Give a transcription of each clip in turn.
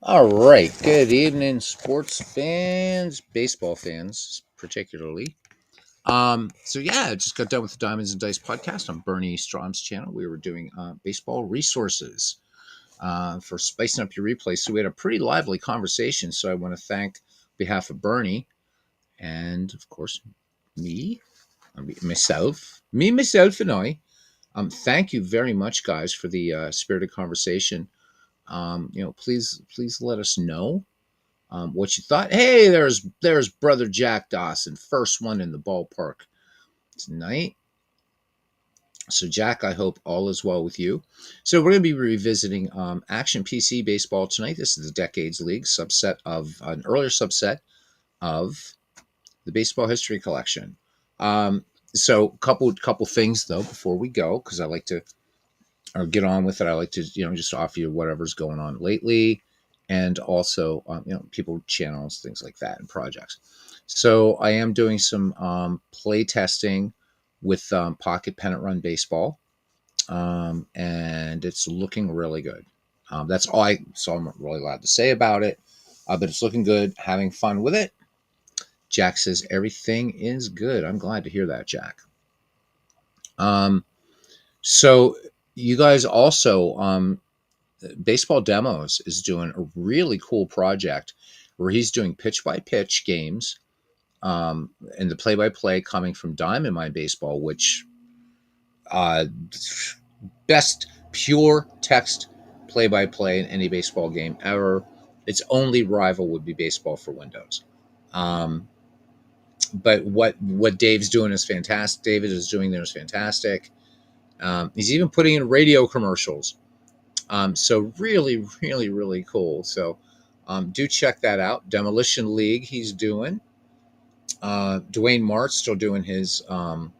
All right. Good evening, sports fans, baseball fans, particularly. So yeah, I just got done with the Diamonds and Dice podcast on Bernie Strom's channel. We were doing baseball resources for spicing up your replay. So we had a pretty lively conversation. So I want to thank on behalf of Bernie and of course me, myself, and I. Thank you very much, guys, for the spirited conversation. Please let us know what you thought. Hey, there's brother Jack Dawson, first one in the ballpark tonight. So Jack, I hope all is well with you. So we're going to be revisiting Action PC Baseball tonight. This is the Decades League subset of an earlier subset of the Baseball History Collection. So couple things though before we go, because I like to or get on with it. I like to just offer you whatever's going on lately, and also people channels, things like that, and projects. So I am doing some play testing with Pocket Pennant Run Baseball, and it's looking really good. That's all I'm really allowed to say about it, but it's looking good. Having fun with it. Jack says everything is good. I'm glad to hear that, Jack. So you guys also Baseball Demos is doing a really cool project where he's doing pitch by pitch games, and the play by play coming from Diamond Mine Baseball, which best pure text play by play in any baseball game ever. Its only rival would be Baseball for Windows. Um, but what Dave's doing is fantastic. David is doing there is fantastic. He's even putting in radio commercials. So really, really, really cool. So do check that out. Demolition League he's doing. Dwayne Mart's still doing his post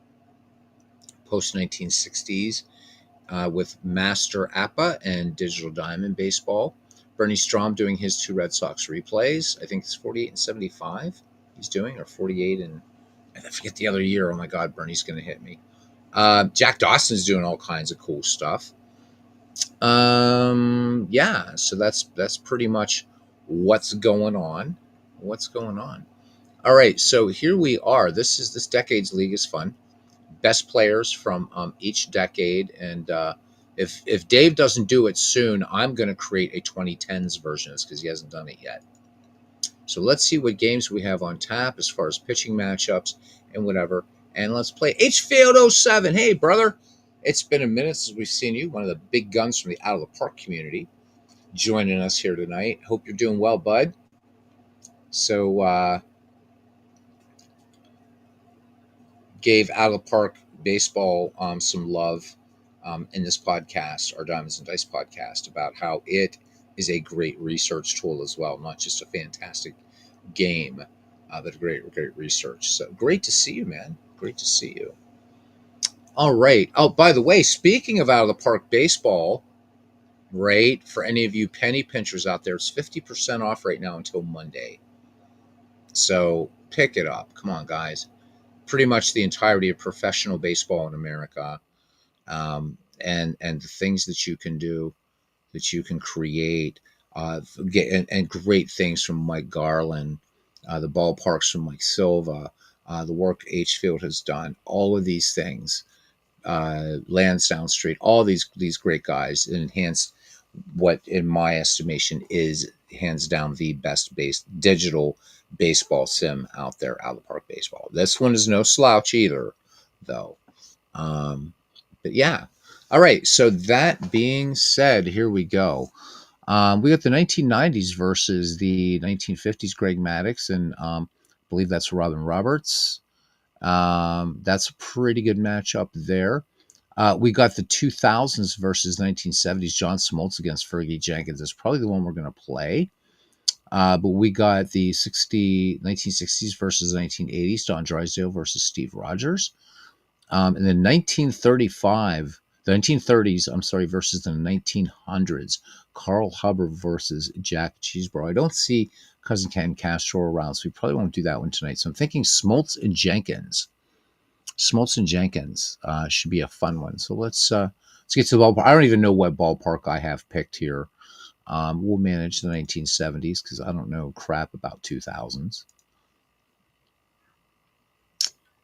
1960s with Master Appa and Digital Diamond Baseball. Bernie Strom doing his two Red Sox replays. I think it's 48 and 75 he's doing, or 48 and I forget the other year. Oh my God, Bernie's going to hit me. Jack Dawson's doing all kinds of cool stuff. Yeah, so that's pretty much what's going on. All right, so here we are. This Decades League is fun. Best players from each decade, and if Dave doesn't do it soon, I'm going to create a 2010s version of this because he hasn't done it yet. So let's see what games we have on tap as far as pitching matchups and whatever. And let's play Hfield 07. Hey, brother. It's been a minute since we've seen you, one of the big guns from the Out of the Park community, joining us here tonight. Hope you're doing well, bud. So, gave Out of the Park baseball some love in this podcast, our Diamonds and Dice podcast, about how it is a great research tool as well, not just a fantastic game, but great research. So great to see you, man. Great to see you. All right. Oh, by the way, speaking of Out of the Park baseball, right, for any of you penny pinchers out there, it's 50% off right now until Monday. So pick it up. Come on, guys. Pretty much the entirety of professional baseball in America, and the things that you can do, that you can create, and great things from Mike Garland, the ballparks from Mike Silva, the work Hfield has done, all of these things, Lansdowne Street, all these great guys enhance what, in my estimation, is hands down the best digital baseball sim out there, Out of the Park Baseball. This one is no slouch either, though. But yeah. All right. So that being said, here we go. We got the 1990s versus the 1950s Greg Maddux, and I believe that's Robin Roberts. That's a pretty good matchup there. We got the 2000s versus 1970s John Smoltz against Fergie Jenkins. That's probably the one we're going to play. But we got the 1960s versus 1980s Don Drysdale versus Steve Rogers. And then 1935, the 1930s, I'm sorry, versus the 1900s, Carl Hubbard versus Jack Cheeseborough. I don't see Cousin Ken Castro around, so we probably won't do that one tonight. So I'm thinking Smoltz and Jenkins. Should be a fun one. So let's get to the ballpark. I don't even know what ballpark I have picked here. We'll manage the 1970s because I don't know crap about 2000s.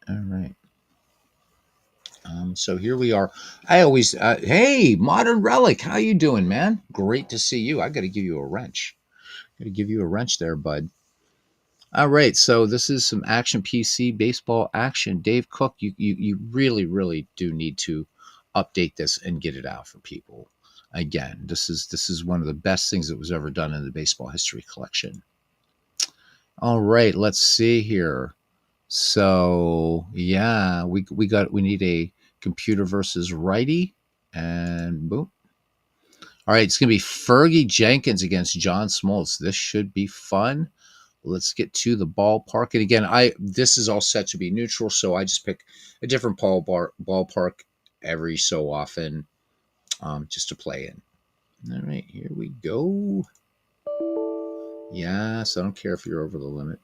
All right. So here we are. I always, hey, Modern Relic, how you doing, man? Great to see you. I got to give you a wrench. Got to give you a wrench there, bud. All right, so this is some Action PC baseball action. Dave Cook, you really, really do need to update this and get it out for people. Again, this is one of the best things that was ever done in the baseball history collection. All right, let's see here. So yeah, we need a computer versus righty, and boom. All right, it's gonna be Fergie Jenkins against John Smoltz. This should be fun. Let's get to the ballpark. And again, this is all set to be neutral, so I just pick a different ballpark every so often, just to play in. All right, here we go. Yes, I don't care if you're over the limit.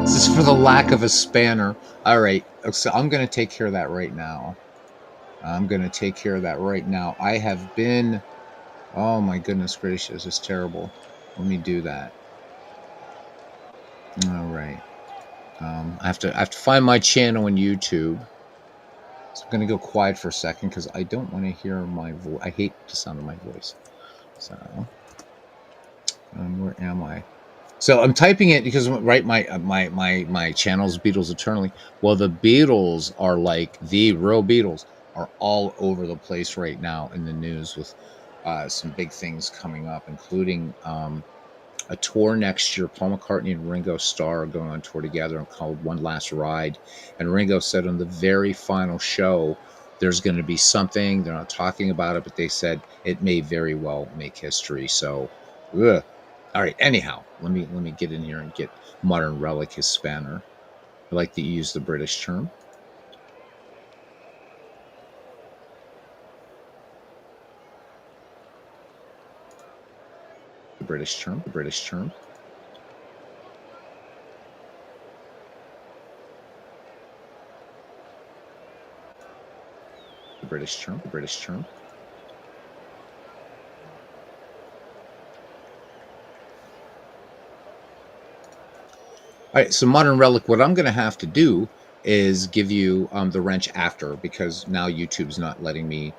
This is for the lack of a spanner. All right, so I'm going to take care of that right now. I have been, oh my goodness gracious, it's terrible. Let me do that. All right. I have to find my channel on YouTube. So I'm going to go quiet for a second because I don't want to hear my voice. I hate the sound of my voice. So, where am I? So I'm typing it because my channel's Beatles Eternally. Well, the Beatles are like the real Beatles are all over the place right now in the news with some big things coming up, including a tour next year. Paul McCartney and Ringo Starr are going on tour together called One Last Ride. And Ringo said on the very final show, there's going to be something. They're not talking about it, but they said it may very well make history. So, ugh. All right. Anyhow, let me get in here and get Modern Relic his spanner. I like to use the British term. The British term. All right, so Modern Relic, what I'm going to have to do is give you the wrench after, because now YouTube's not letting me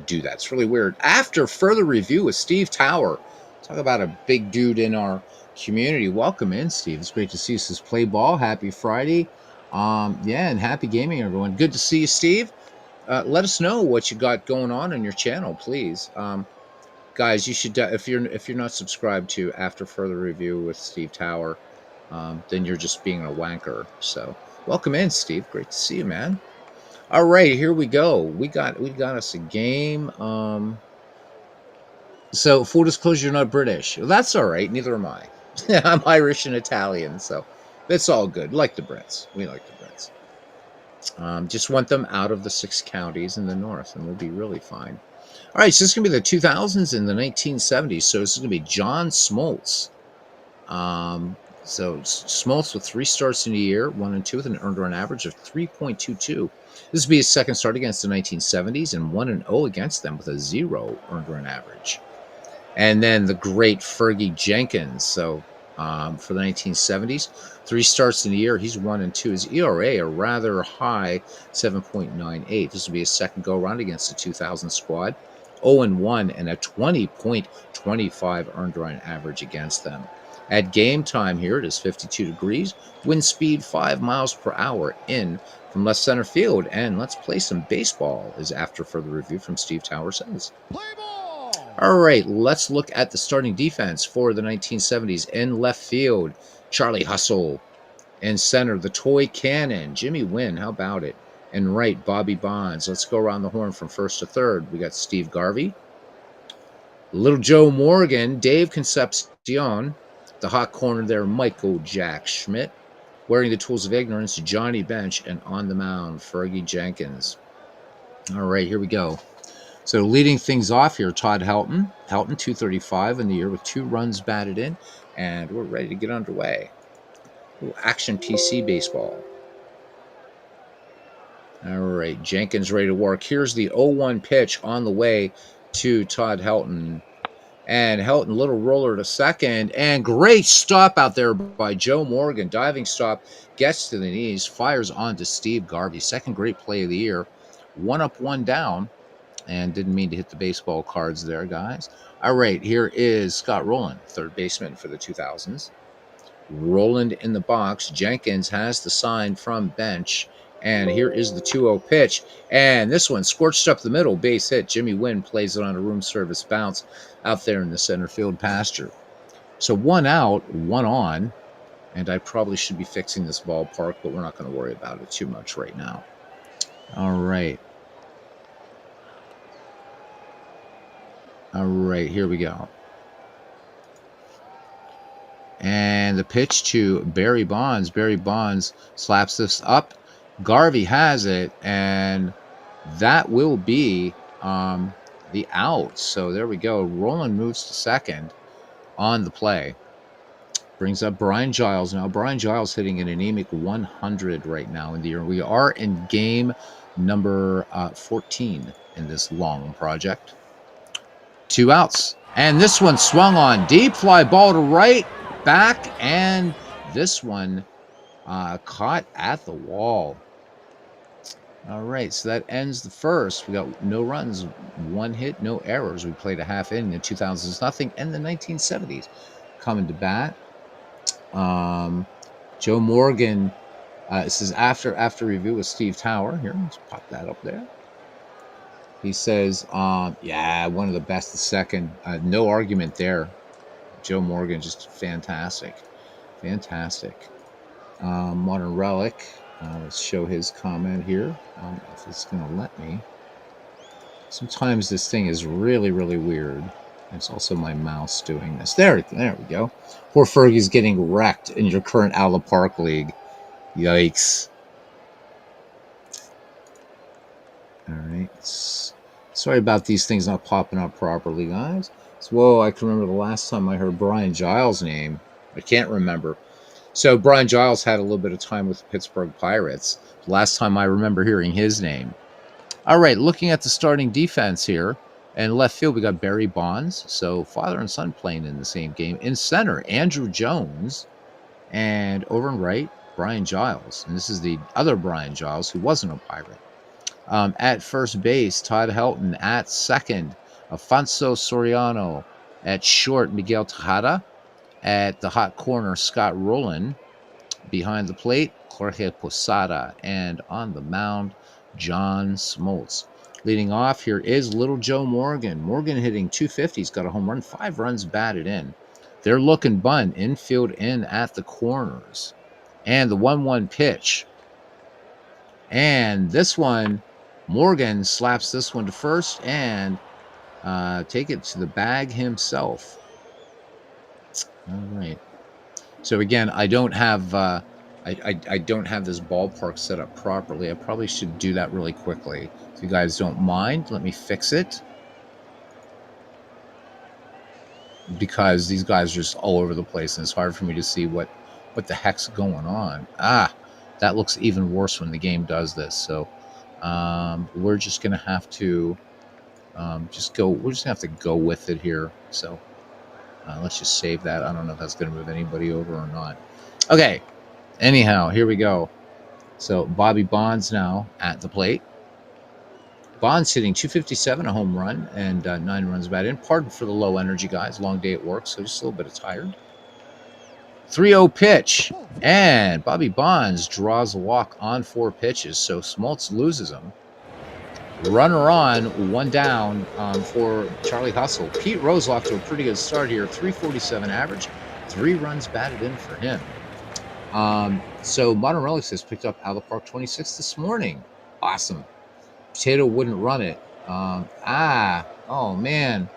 do that. It's really weird. After further review with Steve Tower, talk about a big dude in our community. Welcome in, Steve. It's great to see you. This is Play Ball. Happy Friday. Yeah, and happy gaming, everyone. Good to see you, Steve. Let us know what you got going on your channel, please. Guys, you should, if you're not subscribed to After Further Review with Steve Tower, then you're just being a wanker. So welcome in, Steve. Great to see you, man. All right, here we go. We got us a game. So full disclosure, you're not British. Well, that's all right. Neither am I. I'm Irish and Italian, so it's all good. Like the Brits, we like the Brits. Just want them out of the 6 counties in the north, and we'll be really fine. All right, so this is gonna be the 2000s and the 1970s. So this is gonna be John Smoltz. So Smoltz with 3 starts in a year, 1 and 2 with an earned run average of 3.22. This would be his second start against the 1970s and 1 and 0 against them with a 0 earned run average. And then the great Fergie Jenkins. So for the 1970s, 3 starts in a year, he's 1 and 2. His ERA a rather high 7.98. This would be his second go around against the 2000 squad. 0 and 1 and a 20.25 earned run average against them. At game time here, it is 52 degrees, wind speed 5 miles per hour in from left center field. And let's play some baseball, as After Further Review from Steve Tower says. Play ball! All right, let's look at the starting defense for the 1970s. In left field, Charlie Hustle. In center, the toy cannon, Jimmy Wynn. How about it? And right, Bobby Bonds. Let's go around the horn from first to third. We got Steve Garvey, Little Joe Morgan, Dave Concepcion. The hot corner there, Michael Jack Schmidt. Wearing the tools of ignorance, Johnny Bench, and on the mound, Fergie Jenkins. All right, here we go. So leading things off here, Todd Helton. Helton, 235 in the year with 2 runs batted in, and we're ready to get underway. Little action PC baseball. All right, Jenkins ready to work. Here's the 0-1 pitch on the way to Todd Helton. And Helton, little roller to second. And great stop out there by Joe Morgan. Diving stop, gets to the knees, fires on to Steve Garvey. Second great play of the year. 1 up, 1 down. And didn't mean to hit the baseball cards there, guys. All right, here is Scott Rowland, third baseman for the 2000s. Rowland in the box. Jenkins has the sign from Bench. And here is the 2-0 pitch. And this one scorched up the middle, base hit. Jimmy Wynn plays it on a room service bounce out there in the center field pasture. So 1 out, 1 on. And I probably should be fixing this ballpark, but we're not going to worry about it too much right now. All right. All right, here we go. And the pitch to Barry Bonds. Barry Bonds slaps this up. Garvey has it, and that will be the out. So there we go. Rowland moves to second on the play. Brings up Brian Giles now. Brian Giles hitting an anemic 100 right now in the year. We are in game number 14 in this long project. 2 outs. And this one swung on. Deep fly ball to right, back, and this one caught at the wall. All right, so that ends the first. We got no runs, 1 hit, no errors. We played a half inning in the 2000s, nothing, and the 1970s. Coming to bat. Joe Morgan, this is after review with Steve Tower. Here, let's pop that up there. He says, yeah, one of the best the second. No argument there. Joe Morgan, just fantastic. Fantastic. Modern Relic. Let's show his comment here. If it's going to let me. Sometimes this thing is really, really weird. It's also my mouse doing this. There we go. Poor Fergie's getting wrecked in your current Out of the Park league. Yikes. All right. Sorry about these things not popping up properly, guys. So, whoa, I can remember the last time I heard Brian Giles' name. I can't remember. So Brian Giles had a little bit of time with the Pittsburgh Pirates. Last time I remember hearing his name. All right, looking at the starting defense here. In left field, we got Barry Bonds. So father and son playing in the same game. In center, Andrew Jones. And over in right, Brian Giles. And this is the other Brian Giles who wasn't a Pirate. At first base, Todd Helton. At second, Afonso Soriano. At short, Miguel Tejada. At the hot corner, Scott Rowland. Behind the plate, Jorge Posada. And on the mound, John Smoltz. Leading off here is little Joe Morgan. Morgan hitting 250. He's got a home run, 5 runs batted in. They're looking bunt, infield in at the corners. And the 1-1 pitch. And this one, Morgan slaps this one to first and take it to the bag himself. All right. So again, I don't have I don't have this ballpark set up properly. I probably should do that really quickly. If you guys don't mind, let me fix it. Because these guys are just all over the place, and it's hard for me to see what the heck's going on. That looks even worse when the game does this. So we're just gonna have to we're just gonna have to go with it here. So let's just save that. I don't know if that's gonna move anybody over or not. Okay. Anyhow, here we go. So Bobby Bonds now at the plate. Bonds hitting 257, a home run, and 9 runs batted in. Pardon for the low energy, guys. Long day at work, so just a little bit of tired. 3-0 pitch, and Bobby Bonds draws a walk on 4 pitches, so Smoltz loses him. Runner on, 1 down for Charlie Hustle. Pete Rose off to a pretty good start here. 347 average, 3 runs batted in for him. So Modern Relics has picked up Out of the Park 26 this morning. Awesome. Potato wouldn't run it. Oh man.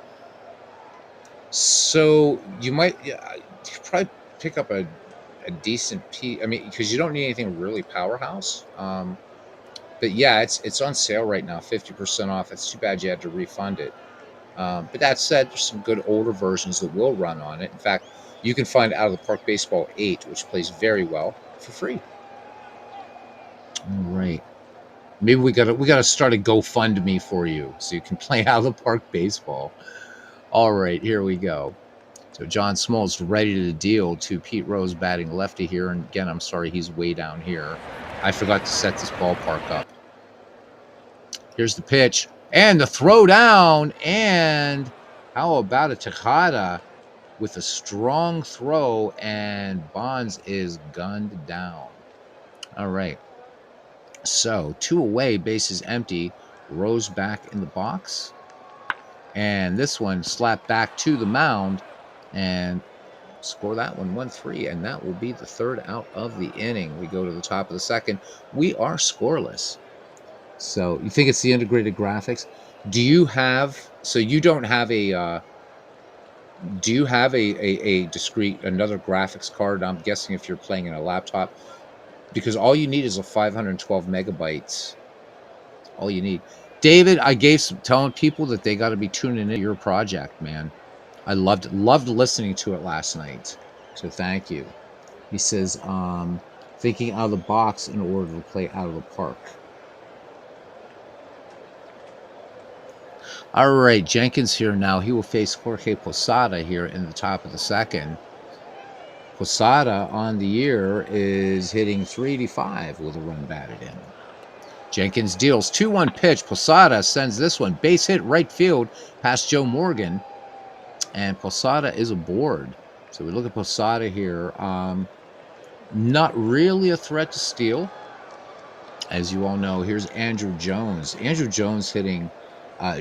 So you might probably pick up a a decent piece. I mean, because you don't need anything really powerhouse. But yeah, it's on sale right now, 50% off. It's too bad you had to refund it. But that said, there's some good older versions that will run on it. In fact, you can find Out of the Park Baseball 8, which plays very well, for free. All right. Maybe we gotta start a GoFundMe for you so you can play Out of the Park Baseball. All right, here we go. So John Smoltz ready to deal to Pete Rose batting lefty here. And again, I'm sorry he's way down here. I forgot to set this ballpark up. Here's the pitch and the throw down. And how about a Tejada with a strong throw, and Bonds is gunned down. All right. So 2 away, bases empty. Rose back in the box. And this one slapped back to the mound and score that one 1-3. And that will be the third out of the inning. We go to the top of the second. We are scoreless. So you think it's the integrated graphics? Do you have, so you don't have a, do you have a discrete, another graphics card? I'm guessing if you're playing in a laptop, because all you need is a 512 megabytes. All you need. David, I gave some telling people that they got to be tuning into your project, man. I loved listening to it last night. So thank you. He says, thinking out of the box in order to play out of the park. All right, Jenkins here now. He will face Jorge Posada here in the top of the second. Posada on the year is hitting .385 with a run batted in. Jenkins deals 2-1 pitch. Posada sends this one base hit right field past Joe Morgan. And Posada is aboard. So we look at Posada here. Not really a threat to steal. As you all know, here's Andrew Jones. Andrew Jones hitting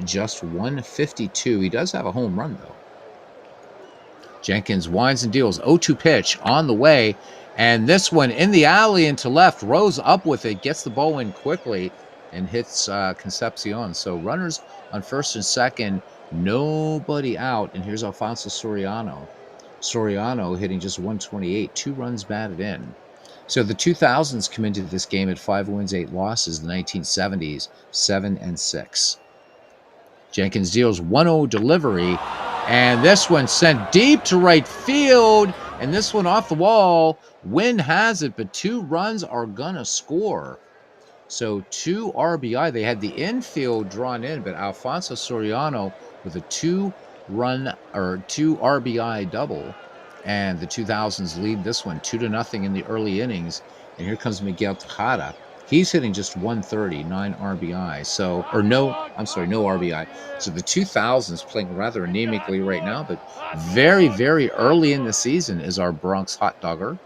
just 152. He does have a home run, though. Jenkins winds and deals. 0-2 pitch on the way. And this one in the alley and to left. Rose up with it. Gets the ball in quickly and hits Concepcion. So runners on first and second. Nobody out. And here's Alfonso Soriano. Soriano hitting just 128. 2 runs batted in. So the 2000s come into this game at 5 wins, 8 losses. The 1970s, 7-6. Jenkins deals 1-0 delivery. And this one sent deep to right field. And this one off the wall. Wynn has it, but 2 runs are going to score. So 2 RBI. They had the infield drawn in, but Alfonso Soriano with a 2 RBI double. And the 2000s lead this one 2-0 in the early innings. And here comes Miguel Tejada. He's hitting just 130, 9 RBI. So, or no RBI. So the 2000s playing rather anemically right now, but very, very early in the season is our Bronx hot dogger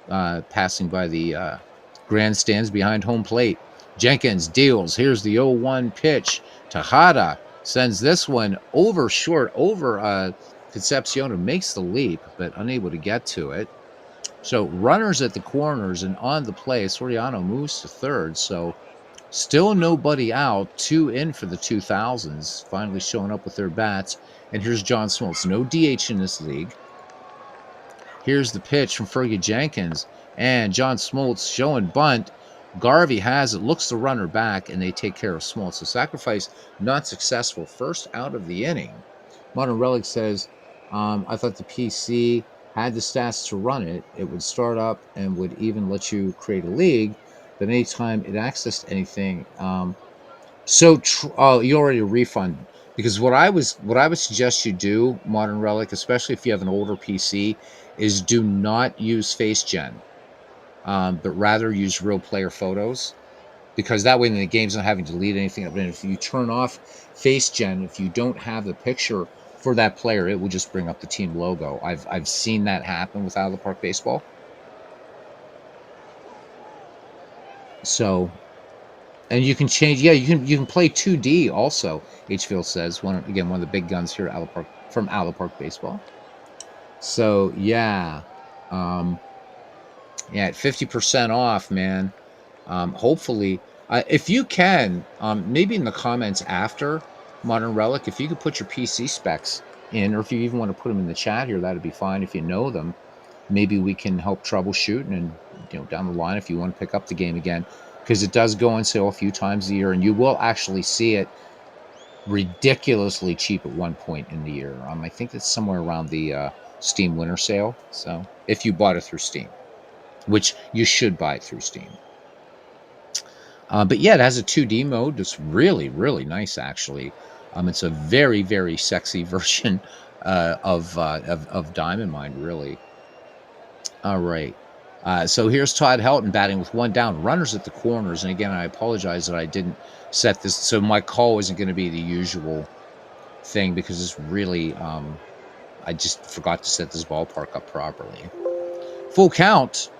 passing by the grandstands behind home plate. Jenkins deals. Here's the 0-1 pitch. Tejada sends this one over short, over Concepcion, who makes the leap, but unable to get to it. So runners at the corners and on the play. Soriano moves to third. So still nobody out. 2 in for the 2000s. Finally showing up with their bats. And here's John Smoltz. No DH in this league. Here's the pitch from Fergie Jenkins. And John Smoltz showing bunt. Garvey has it. Looks the runner back. And they take care of Smoltz. So sacrifice not successful. First out of the inning. Modern Relic says, I thought the PC had the stats to run it. It would start up and would even let you create a league. But anytime it accessed anything, you already refund, because what I would suggest you do, Modern Relic, especially if you have an older PC, is do not use FaceGen, but rather use real player photos, because that way the game's not having to delete anything. And if you turn off FaceGen, if you don't have the picture for that player, it will just bring up the team logo. I've seen that happen with Out of the Park Baseball. So, and you can change. Yeah, you can play 2D also. Hfield says one of the big guns here at Out of the Park Baseball. So yeah, at 50% off, man. Hopefully, if you can, maybe in the comments after Modern Relic, if you could put your PC specs in, or if you even want to put them in the chat here, that'd be fine if you know them. maybe we can help troubleshoot, and down the line, if you want to pick up the game again, because it does go on sale a few times a year, and you will actually see it ridiculously cheap at one point in the year. I think it's somewhere around the Steam Winter Sale. So if you bought it through Steam, which you should buy it through Steam. But yeah, it has a 2D mode that's really, really nice, actually. It's a very, very sexy version of Diamond Mine, really. All right. So here's Todd Helton batting with one down, runners at the corners. And again, I apologize that I didn't set this. So my call isn't going to be the usual thing because it's really, I just forgot to set this ballpark up properly. Full count.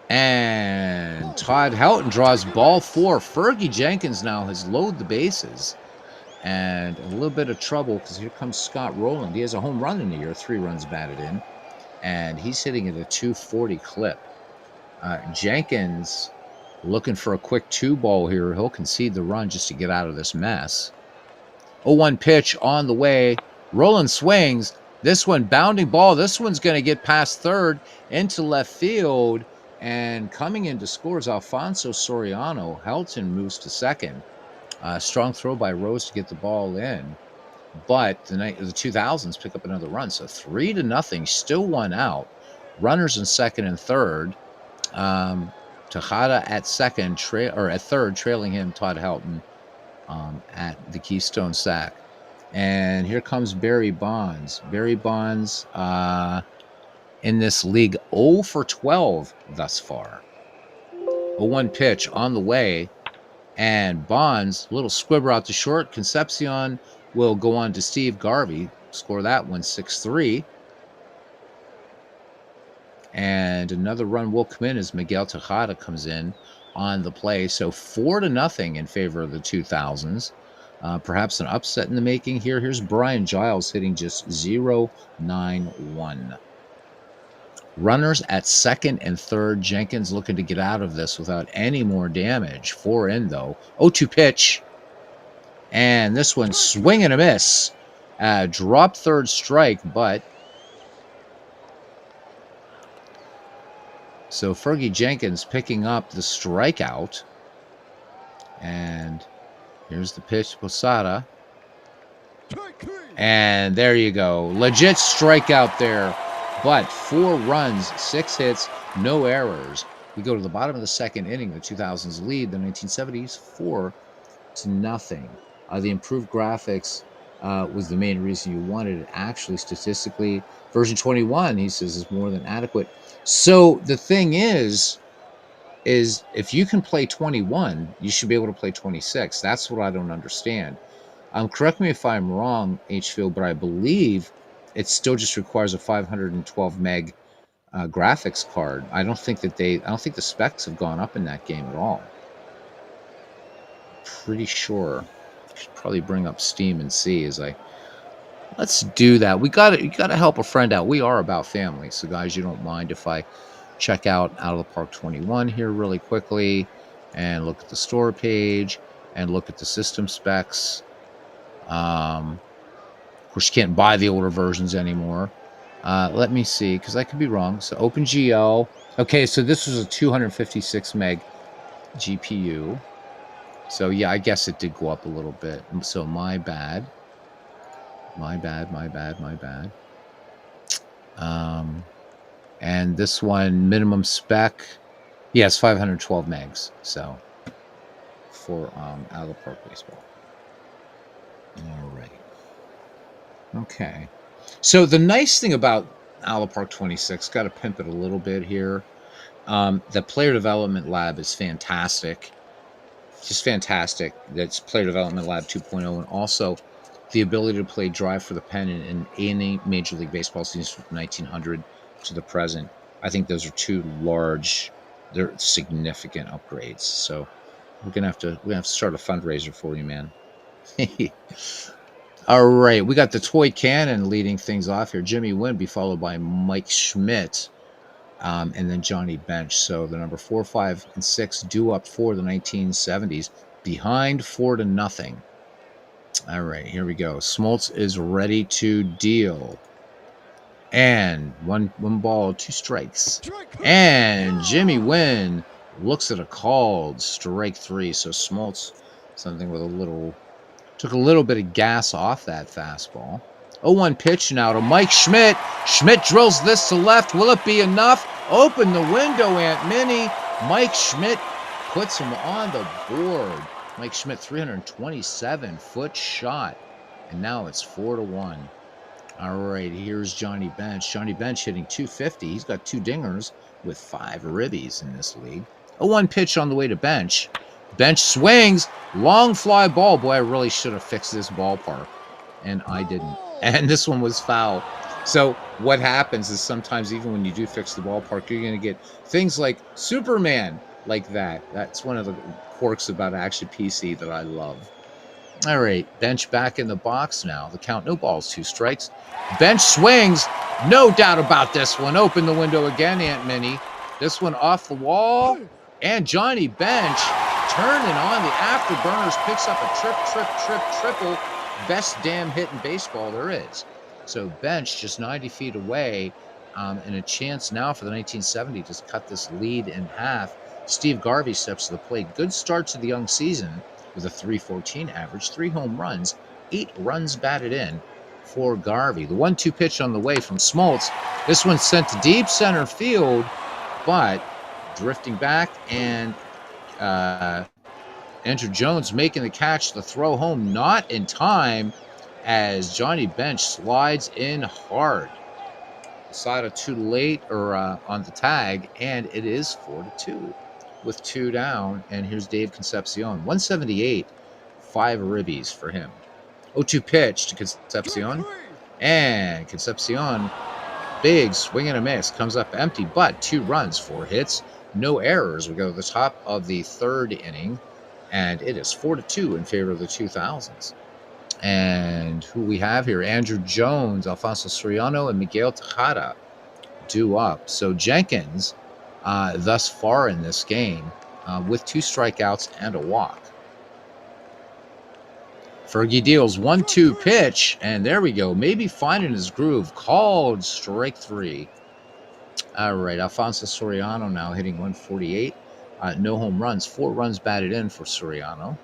And Todd Helton draws ball 4. Fergie Jenkins now has loaded the bases. And a little bit of trouble because here comes Scott Rowland. He has a home run in the year, 3 runs batted in. And he's hitting at a 240 clip. Jenkins looking for a quick 2-ball here. He'll concede the run just to get out of this mess. 0-1 pitch on the way. Rowland swings. This one bounding ball. This one's going to get past third into left field. And coming in to score is Alfonso Soriano. Helton moves to second. Strong throw by Rose to get the ball in. But the 2000s pick up another run. So 3-0, still 1 out. Runners in second and third. Tejada at third, trailing him, Todd Helton, at the Keystone sack. And here comes Barry Bonds. Barry Bonds in this league 0 for 12 thus far. 0-1 pitch on the way. And Bonds, little squibber out to short. Concepcion will go on to Steve Garvey. Score that one 6-3. And another run will come in as Miguel Tejada comes in on the play. So 4-0 in favor of the 2000s. Perhaps an upset in the making here. Here's Brian Giles hitting just 0-9-1. Runners at second and third. Jenkins looking to get out of this without any more damage. 4 in, though. 0-2 pitch. And this one swing and a miss. Drop third strike, but... So Fergie Jenkins picking up the strikeout. And here's the pitch to Posada. And there you go. Legit strikeout there. But 4 runs, 6 hits, no errors. We go to the bottom of the second inning. The 2000s lead the 1970s 4-0. The improved graphics was the main reason you wanted it. Actually, statistically, version 21, he says, is more than adequate. So the thing is if you can play 21, you should be able to play 26. That's what I don't understand. Correct me if I'm wrong, Hfield, but I believe it still just requires a 512 meg graphics card. I don't think the specs have gone up in that game at all. Pretty sure. Should probably bring up Steam and see let's do that. You gotta help a friend out. We are about family. So guys, you don't mind if I check out of the Park 21 here really quickly and look at the store page and look at the system specs. Of course, you can't buy the older versions anymore. Let me see, because I could be wrong. So OpenGL. Okay, so this was a 256 meg GPU. So yeah, I guess it did go up a little bit. So my bad. And this one, minimum spec, yes, 512 megs. So for out of the park baseball. All right. Okay. So the nice thing about out of the park 26, got to pimp it a little bit here. The player development lab is fantastic. Just fantastic. That's Player Development Lab 2.0, and also the ability to play Drive for the Pen in any Major League Baseball season from 1900 to the present. I think those are 2 large, they're significant upgrades. So we're gonna have to start a fundraiser for you, man. All right, we got the Toy Cannon leading things off here. Jimmy Winby followed by Mike Schmidt. And then Johnny Bench. So the number 4, 5, and 6 due up for the 1970s, behind 4-0. All right, here we go. Smoltz is ready to deal. And one ball, 2 strikes. And Jimmy Wynn looks at a called strike 3. So Smoltz, something with took a little bit of gas off that fastball. 0-1 pitch now to Mike Schmidt. Schmidt drills this to left. Will it be enough? Open the window, Aunt Minnie. Mike Schmidt puts him on the board. Mike Schmidt, 327-foot shot. And now it's 4-1. All right, here's Johnny Bench. Johnny Bench hitting 250. He's got 2 dingers with 5 ribbies in this league. 0-1 pitch on the way to Bench. Bench swings. Long fly ball. Boy, I really should have fixed this ballpark. And I didn't. And this one was foul. So what happens is sometimes even when you do fix the ballpark, you're going to get things like Superman like that. That's one of the quirks about Action PC that I love. All right, Bench back in the box now. The count, no balls, 2 strikes. Bench swings. No doubt about this one. Open the window again, Aunt Minnie. This one off the wall. And Johnny Bench turning on the afterburners, picks up a triple. Best damn hit in baseball there is. So Bench just 90 feet away, and a chance now for the 1970 to cut this lead in half. Steve Garvey steps to the plate. Good start to the young season with a 314 average, 3 home runs, 8 runs batted in for Garvey. The 1-2 pitch on the way from Smoltz. This one's sent to deep center field, but drifting back, and Andrew Jones making the catch. The throw home not in time as Johnny Bench slides in hard. Posada too late on the tag, and it is 4-2 with 2 down. And here's Dave Concepcion, 178, 5 ribbies for him. 0-2 pitch to Concepcion, and Concepcion, big swing and a miss, comes up empty, but 2 runs, 4 hits, no errors. We go to the top of the 3rd inning, and it is 4-2 in favor of the 2000s. And who we have here, Andrew Jones, Alfonso Soriano, and Miguel Tejada due up. So Jenkins, thus far in this game, with 2 strikeouts and a walk. Fergie deals 1-2 pitch, and there we go. Maybe finding his groove. Called strike 3. All right, Alfonso Soriano now hitting 148. No home runs, 4 runs batted in for Soriano.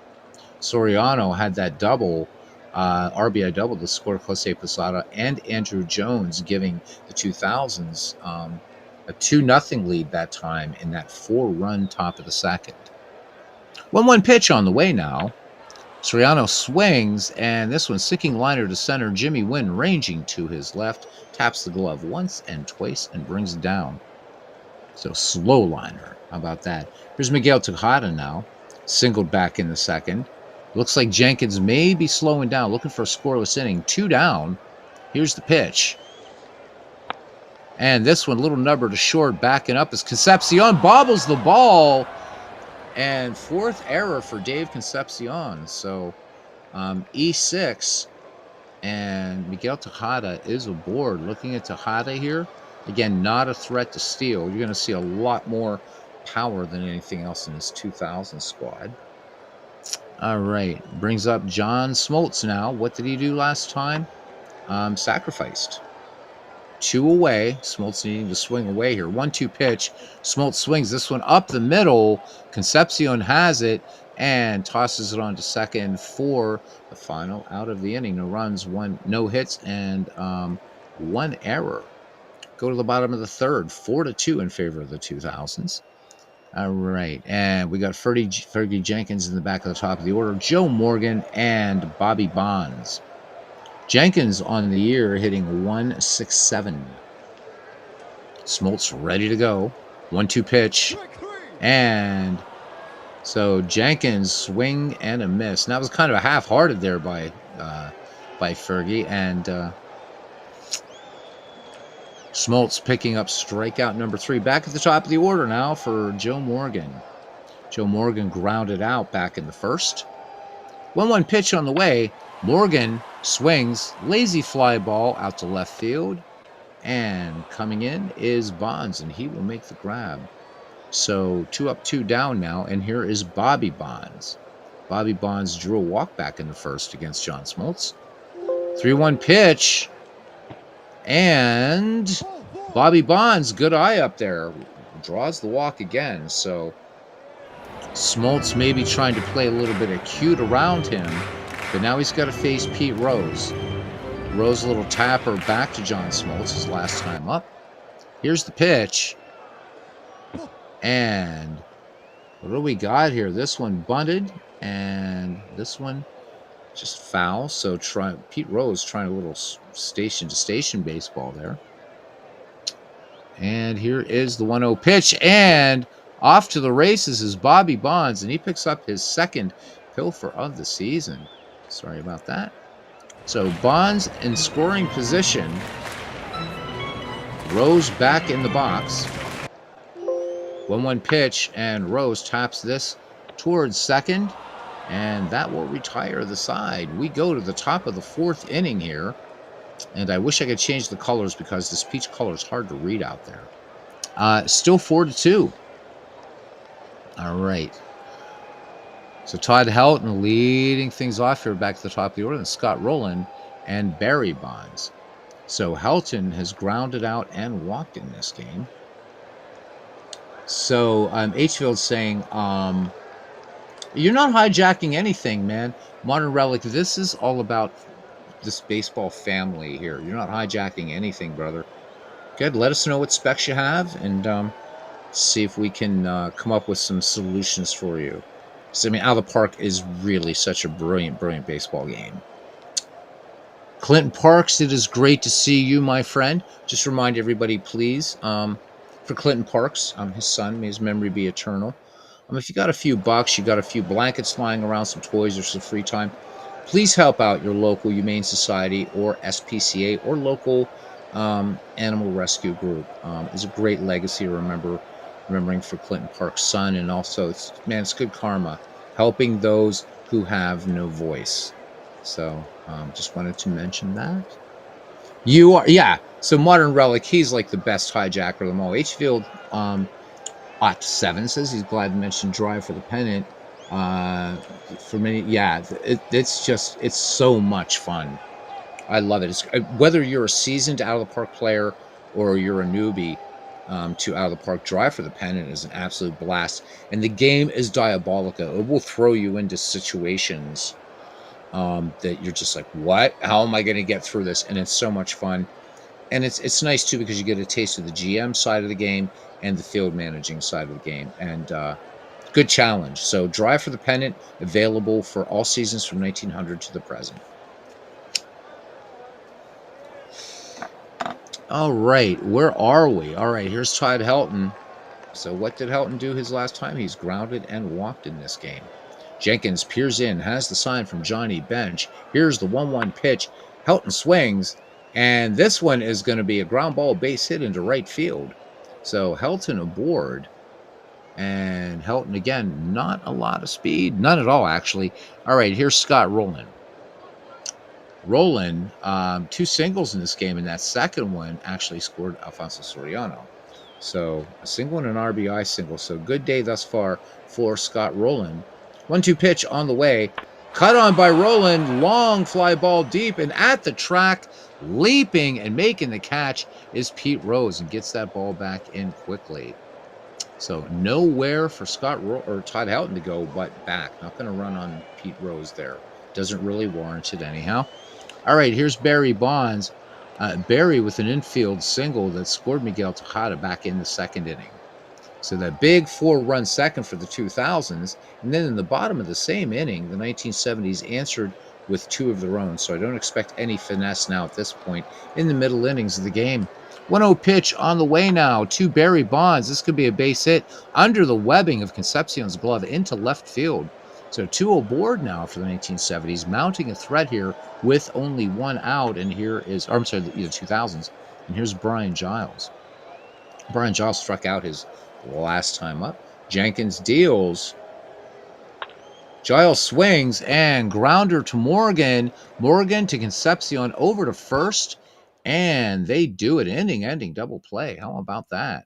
Soriano had that double, RBI double to score Jose Posada and Andrew Jones, giving the 2000s a 2-0 lead that time in that 4-run top of the 2nd. 1-1 pitch on the way now. Soriano swings, and this one sinking liner to center. Jimmy Wynn ranging to his left, taps the glove once and twice and brings it down. So slow liner. How about that? Here's Miguel Tejada now, singled back in the 2nd. Looks like Jenkins may be slowing down, looking for a scoreless inning. 2 down. Here's the pitch. And this one, little number to short, backing up as Concepcion bobbles the ball. And 4th error for Dave Concepcion. So E6, and Miguel Tejada is aboard. Looking at Tejada here, again, not a threat to steal. You're going to see a lot more power than anything else in this 2000 squad. All right, brings up John Smoltz now. What did he do last time? Sacrificed. 2 away. Smoltz needing to swing away here. 1-2 pitch. Smoltz swings this one up the middle. Concepcion has it and tosses it on to second for the final out of the inning. No runs, no hits, and 1 error. Go to the bottom of the 3rd. 4-2 in favor of the 2000s. All right, and we got Fergie Jenkins in the back of the top of the order. Joe Morgan and Bobby Bonds. Jenkins on the year hitting 167. Smoltz ready to go. 1-2 pitch. And so Jenkins swing and a miss. Now it was kind of a half-hearted there by Fergie. And Smoltz picking up strikeout number 3. Back at the top of the order now for Joe Morgan. Joe Morgan grounded out back in the 1st. 1-1 pitch on the way. Morgan swings, lazy fly ball out to left field, and coming in is Bonds, and he will make the grab. So 2 up, 2 down now, and here is Bobby Bonds. Bobby Bonds drew a walk back in the 1st against John Smoltz. 3-1 pitch, And Bobby Bonds, good eye up there, draws the walk again. So Smoltz maybe trying to play a little bit of cute around him, but now he's got to face Pete Rose. Rose a little tapper back to John Smoltz his last time up. Here's the pitch. And what do we got here? This one bunted, and this one just foul. So Pete Rose trying a little station-to-station baseball there. And here is the 1-0 pitch, and off to the races is Bobby Bonds, and he picks up his second pilfer of the season. Sorry about that. So Bonds in scoring position. Rose back in the box. 1-1 pitch, and Rose taps this towards second, and that will retire the side. We go to the top of the fourth inning here, and I wish I could change the colors because this peach color is hard to read out there. Still 4-2. All right. So Todd Helton leading things off here back to the top of the order, and Scott Rowland and Barry Bonds. So Helton has grounded out and walked in this game. So H-Field's saying, you're not hijacking anything, man. Modern Relic, this is all about this baseball family here. You're not hijacking anything, brother. Good. Let us know what specs you have, and see if we can come up with some solutions for you. So, I mean, Out of the Park is really such a brilliant, brilliant baseball game. Clinton Parks, it is great to see you, my friend. Just remind everybody, please, for Clinton Parks, his son, may his memory be eternal. If you got a few bucks, you got a few blankets lying around, some toys, or some free time, please help out your local Humane Society or SPCA or local animal rescue group. It's a great legacy to remembering for Clinton Park's son, and also, it's good karma, helping those who have no voice. So, just wanted to mention that. You are, yeah. So Modern Relic, he's like the best hijacker of them all. H-Field, Ott7 says he's glad to mention Drive for the Pennant. For many, yeah, it's so much fun. I love it. Whether you're a seasoned Out of the Park player or you're a newbie to Out of the Park, Drive for the Pennant is an absolute blast. And the game is diabolical. It will throw you into situations that you're just like, what? How am I going to get through this? And it's so much fun. And it's nice, too, because you get a taste of the GM side of the game and the field managing side of the game. And good challenge. So Drive for the Pennant, available for all seasons from 1900 to the present. All right, where are we? All right, here's Todd Helton. So what did Helton do his last time? He's grounded and walked in this game. Jenkins peers in, has the sign from Johnny Bench. Here's the 1-1 pitch. Helton swings, and this one is going to be a ground ball base hit into right field. So Helton aboard, and Helton again, not a lot of speed, none at all actually. All right, here's Scott Rowland. Rowland, 2 singles in this game, and that second one actually scored Alfonso Soriano. So a single and an RBI single. So good day thus far for Scott Rowland. 1-2 pitch on the way. Cut on by Rowland. Long fly ball deep, and at the track, leaping and making the catch is Pete Rose, and gets that ball back in quickly. So nowhere for Todd Helton to go but back. Not going to run on Pete Rose there. Doesn't really warrant it anyhow. All right, here's Barry Bonds. Barry with an infield single that scored Miguel Tejada back in the second inning. So that big 4-run second for the 2000s. And then in the bottom of the same inning, the 1970s answered with 2 of their own. So I don't expect any finesse now at this point in the middle innings of the game. 1-0 pitch on the way now to Barry Bonds. This could be a base hit under the webbing of Concepcion's glove into left field. So 2 aboard now for the 1970s, mounting a threat here with only 1 out. And here is, or I'm sorry, the 2000s. And here's Brian Giles. Brian Giles struck out his last time up. Jenkins deals. Giles swings, and grounder to Morgan. Morgan to Concepcion, over to first. And they do it. Ending double play. How about that?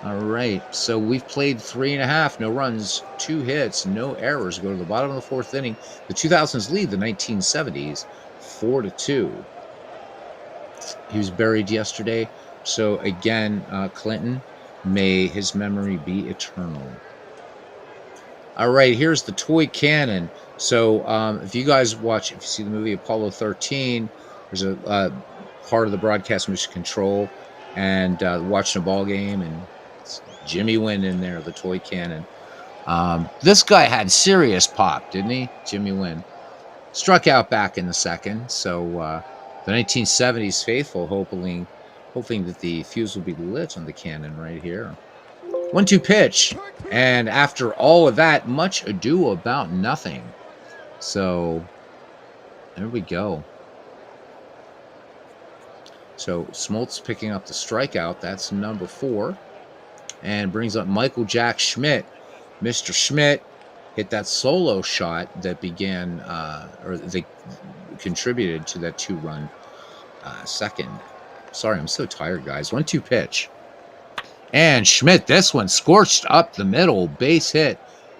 All right, so we've played 3.5, no runs, 2 hits, no errors. Go to the bottom of the 4th inning. The 2000s lead the 1970s 4-2. He was buried yesterday. So again, Clinton, may his memory be eternal. All right, here's the toy cannon. So if you guys watch, if you see the movie Apollo 13, there's a part of the broadcast mission control and watching a ball game, and it's Jimmy Wynn in there, the toy cannon. This guy had serious pop, didn't he? Jimmy Wynn struck out back in the second. So the 1970s faithful hoping that the fuse will be lit on the cannon right here. 1-2 pitch. And after all of that, much ado about nothing. So there we go. So Smoltz picking up the strikeout. That's number 4. And brings up Michael Jack Schmidt. Mr. Schmidt hit that solo shot that began, or they contributed to that 2-run second. Sorry, I'm so tired, guys. 1-2 pitch. And Schmidt, this one scorched up the middle, base hit.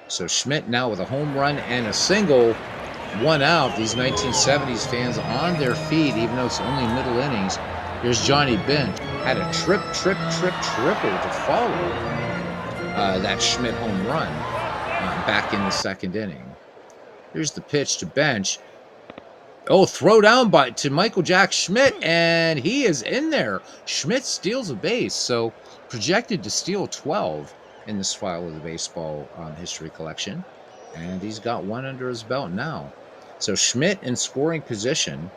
So Schmidt now with a home run and a single, 1 out. These 1970s fans on their feet, even though it's only middle innings. Here's Johnny Bench. Had a triple to follow that Schmidt home run back in the second inning. Here's the pitch to Bench. Oh, throw down to Michael Jack Schmidt, and he is in there. Schmidt steals a base, so projected to steal 12 in this file of the baseball history collection. And he's got 1 under his belt now. So Schmidt in scoring position.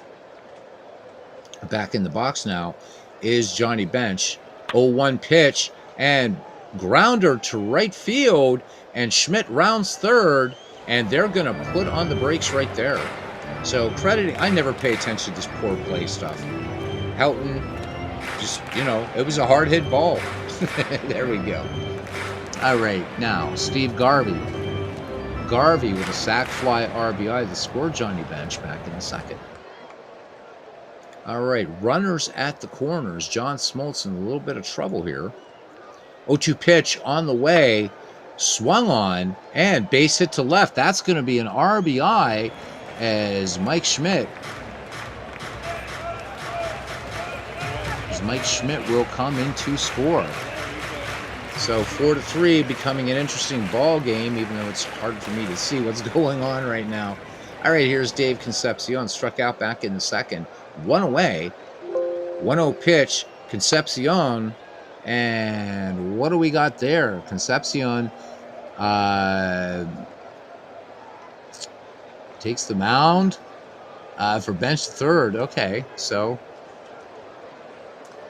Back in the box now is Johnny Bench. 0-1 pitch and grounder to right field, and Schmidt rounds third, and they're going to put on the brakes right there. So crediting, I never pay attention to this poor play stuff. Helton, just, it was a hard hit ball. There we go. All right, now Steve Garvey. Garvey with a sac fly RBI that scored Johnny Bench back in the second. All right, runners at the corners. John Smoltz in a little bit of trouble here. 0-2 pitch on the way, swung on, and base hit to left. That's going to be an RBI as Mike Schmidt will come in to score. So 4-3, becoming an interesting ball game, even though it's hard for me to see what's going on right now. All right, here's Dave Concepcion, struck out back in the second. 1 away, 1-0 pitch, Concepcion, and what do we got there? Concepcion takes the mound for Bench third. Okay, so,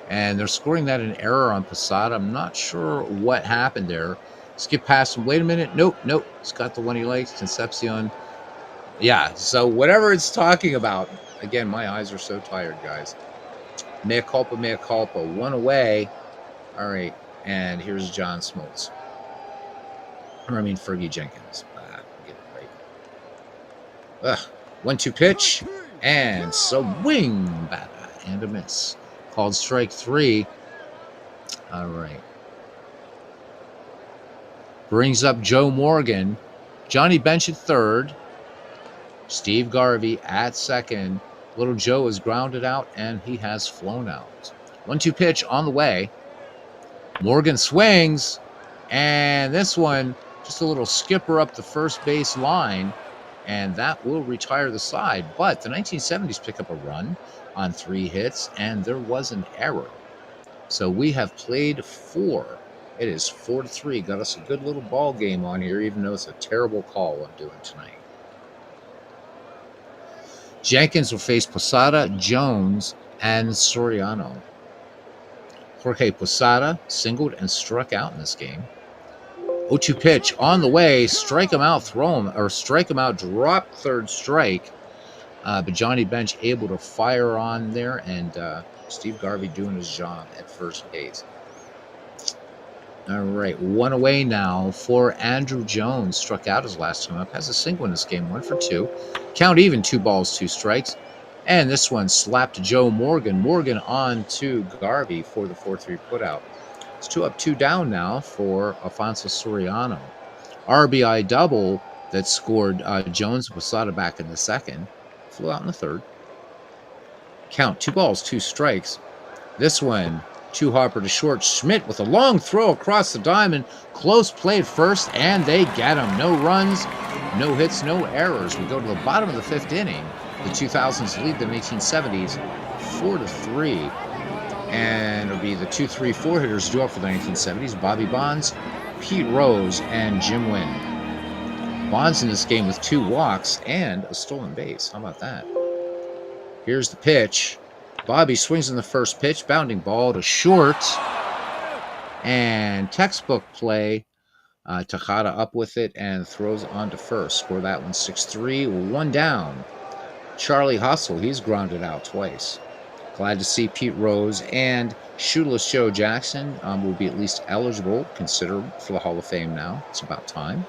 and they're scoring that an error on Posada. I'm not sure what happened there. Skip past him. Wait a minute. Nope. It's got the one he likes. Concepcion. Yeah, so whatever it's talking about. Again, my eyes are so tired, guys. Mea culpa. 1 away. All right, and here's John Smoltz. Fergie Jenkins. Get it right. 1-2 pitch, and swing batter and a miss. Called strike 3. All right. Brings up Joe Morgan. Johnny Bench at third. Steve Garvey at second. Little Joe is grounded out, and he has flown out. 1-2 pitch on the way. Morgan swings, and this one, just a little skipper up the first base line, and that will retire the side. But the 1970s pick up a run on 3 hits, and there was an error. So we have played 4. It is 4-3. Got us a good little ball game on here, even though it's a terrible call I'm doing tonight. Jenkins will face Posada, Jones, and Soriano. Jorge Posada singled and struck out in this game. 0-2 pitch on the way, strike him out, drop third strike. But Johnny Bench able to fire on there, and Steve Garvey doing his job at first base. All right, 1 away now for Andrew Jones. Struck out his last time up. Has a single in this game, 1 for 2. Count even, 2 balls, 2 strikes. And this one slapped Joe Morgan. Morgan on to Garvey for the 4-3 putout. It's 2 up, 2 down now for Alfonso Soriano. RBI double that scored Jones and Posada back in the second. Flew out in the third. Count 2 balls, 2 strikes. This one, 2 Harper to short. Schmidt with a long throw across the diamond. Close play at first, and they get him. No runs, no hits, no errors. We go to the bottom of the 5th inning. The 2000s lead the 1970s 4-3. And it'll be the 2-3-4 hitters due up for the 1970s. Bobby Bonds, Pete Rose, and Jim Wynn. Bonds in this game with 2 walks and a stolen base. How about that? Here's the pitch. Bobby swings in the first pitch, bounding ball to short. And textbook play. Tejada up with it and throws on to first. Score that one 6-3, 1 down. Charlie Hustle, he's grounded out twice. Glad to see Pete Rose and Shoeless Joe Jackson will be at least eligible, considered for the Hall of Fame now. It's about time.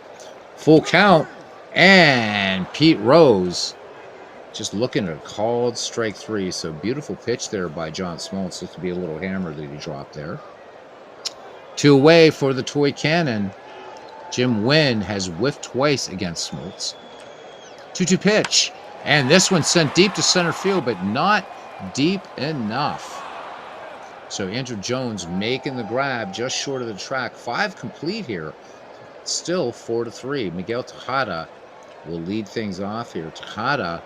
Full count, and Pete Rose just looking at a called strike 3. So beautiful pitch there by John Smoltz. Looks to be a little hammer that he dropped there. 2 away for the toy cannon. Jim Wynn has whiffed twice against Smoltz. 2-2 pitch, and this one sent deep to center field, but not deep enough. So Andrew Jones making the grab just short of the track. 5 complete here. Still 4-3. Miguel Tejada will lead things off here. Tejada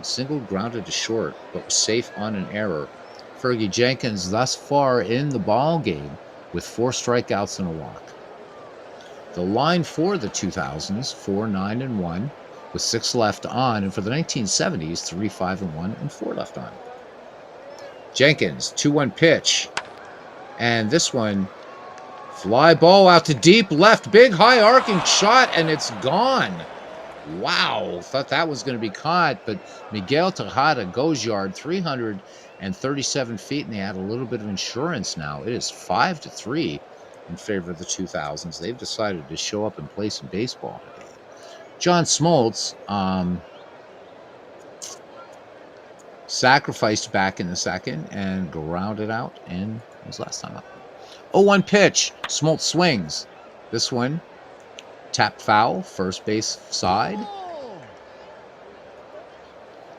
single grounded to short, but was safe on an error. Fergie Jenkins thus far in the ball game with 4 strikeouts and a walk. The line for the 2000s, 4-9-1, with 6 left on, and for the 1970s, 3-5-1 and 4 left on. Jenkins, 2-1 pitch, and this one, fly ball out to deep left, big high arcing shot, and it's gone. Wow, thought that was going to be caught, but Miguel Tejada goes yard, 337 feet, and they add a little bit of insurance now. It is 5-3 in favor of the 2000s. They've decided to show up and play some baseball today. John Smoltz sacrificed back in the second and grounded out in his last time up. 0-1 pitch. Smoltz swings. This one tapped foul, first base side.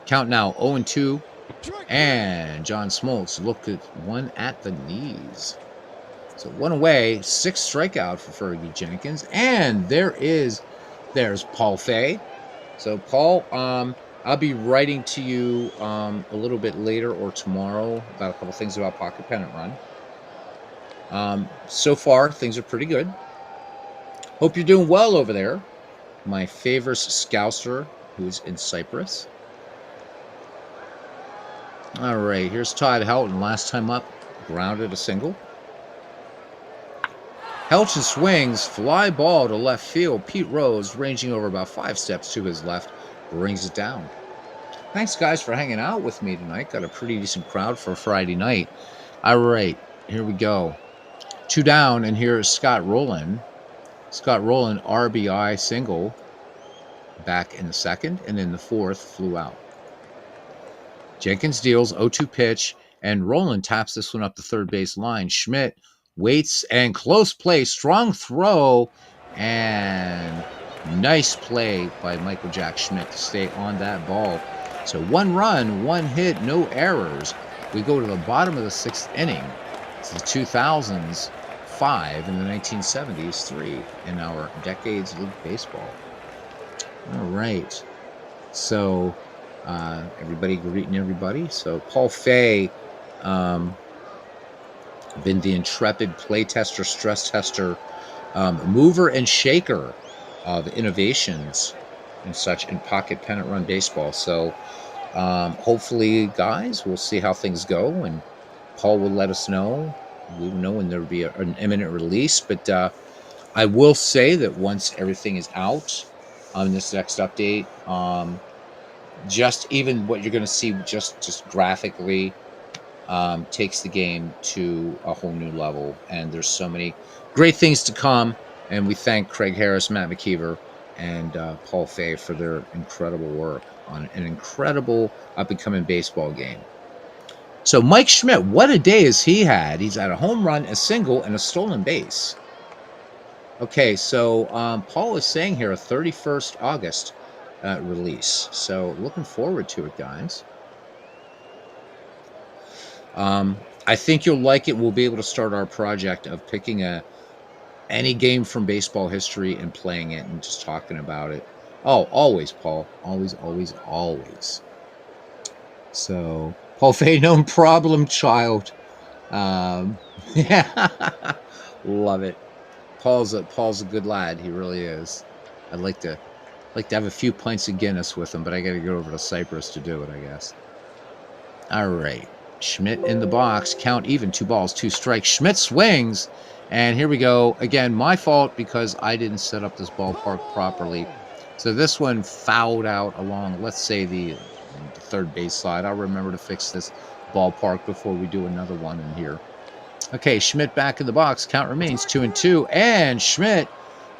Count now 0-2. And John Smoltz looked at one at the knees. So 1 away, 6 strikeout for Fergie Jenkins. And there's Paul Fay. So Paul, I'll be writing to you a little bit later or tomorrow about a couple things about Pocket Pennant Run. So far, things are pretty good. Hope you're doing well over there. My favorite Scouser, who's in Cyprus. All right, here's Todd Helton. Last time up, grounded a single. Helton swings, fly ball to left field. Pete Rose, ranging over about 5 steps to his left, brings it down. Thanks, guys, for hanging out with me tonight. Got a pretty decent crowd for a Friday night. All right, here we go. 2 down, and here's Scott Rowland. Scott Rowland, RBI single back in the second, and in the fourth, flew out. Jenkins deals 0-2 pitch, and Rowland taps this one up the third base line. Schmidt waits, and close play, strong throw, and nice play by Michael Jack Schmidt to stay on that ball. So 1 run, 1 hit, no errors. We go to the bottom of the 6th inning. It's the 2000s 5 and the 1970s 3 in our Decades League Baseball. All right. So everybody greeting everybody. So Paul Fay, been the intrepid play tester, stress tester, mover and shaker of innovations and such in Pocket Pennant Run Baseball. So hopefully, guys, we'll see how things go, and Paul will let us know. We will know when there will be an imminent release. But I will say that once everything is out on this next update, just even what you're going to see just graphically takes the game to a whole new level. And there's so many great things to come. And we thank Craig Harris, Matt McKeever, and Paul Fay for their incredible work on an incredible up-and-coming baseball game. So Mike Schmidt, what a day has he had. He's had a home run, a single, and a stolen base. Okay, so Paul is saying here a 31st August release. So looking forward to it, guys. I think you'll like it. We'll be able to start our project of picking any game from baseball history and playing it and just talking about it. Oh, always, Paul. Always, always, always. So, Paul Fay, no problem, child. Yeah, love it. Paul's a good lad. He really is. I'd like to have a few pints of Guinness with him, but I got to go over to Cyprus to do it, I guess. All right. Schmidt in the box. Count even. 2 balls, 2 strikes. Schmidt swings. And here we go. Again, my fault because I didn't set up this ballpark properly. So this one fouled out along, let's say, the third base side. I'll remember to fix this ballpark before we do another one in here. Okay, Schmidt back in the box. Count remains 2-2. And Schmidt,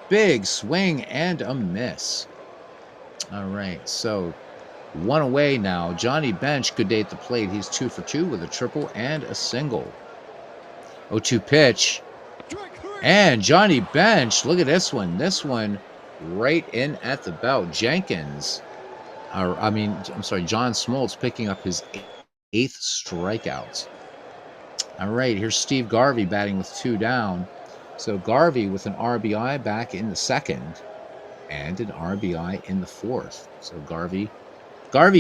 big swing and a miss. All right, so 1 away now. Johnny Bench, good day at the plate. He's 2 for 2 with a triple and a single. 0-2 pitch. And Johnny Bench, look at this one. This one right in at the belt. John Smoltz picking up his 8th strikeout. All right, here's Steve Garvey batting with 2 down. So Garvey with an RBI back in the second and an RBI in the fourth. So Garvey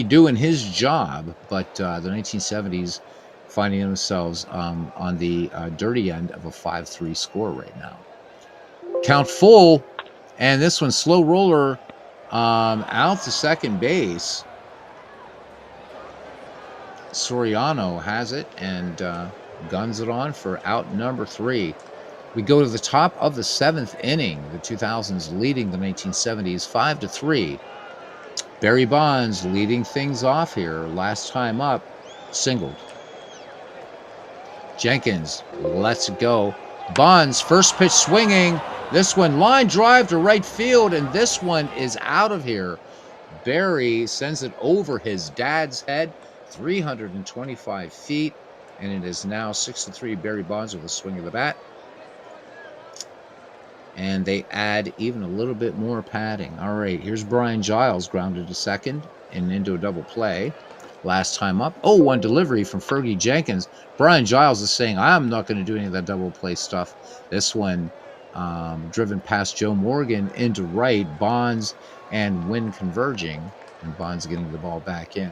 doing his job, but the 1970s finding themselves on the dirty end of a 5-3 score right now. Count full, and this one slow roller out to second base. Soriano has it and guns it on for out number 3. We go to the top of the 7th inning. The 2000s leading the 1970s 5-3. Barry Bonds leading things off here. Last time up, singled. Jenkins lets it go. Bonds, first pitch swinging. This one line drive to right field, and this one is out of here. Barry sends it over his dad's head, 325 feet, and it is now 6-3. Barry Bonds with a swing of the bat. And they add even a little bit more padding. All right, here's Brian Giles grounded to second and into a double play. Last time up. 0-1 delivery from Fergie Jenkins. Brian Giles is saying, I'm not going to do any of that double play stuff. This one driven past Joe Morgan into right. Bonds and Wynn converging. And Bonds getting the ball back in.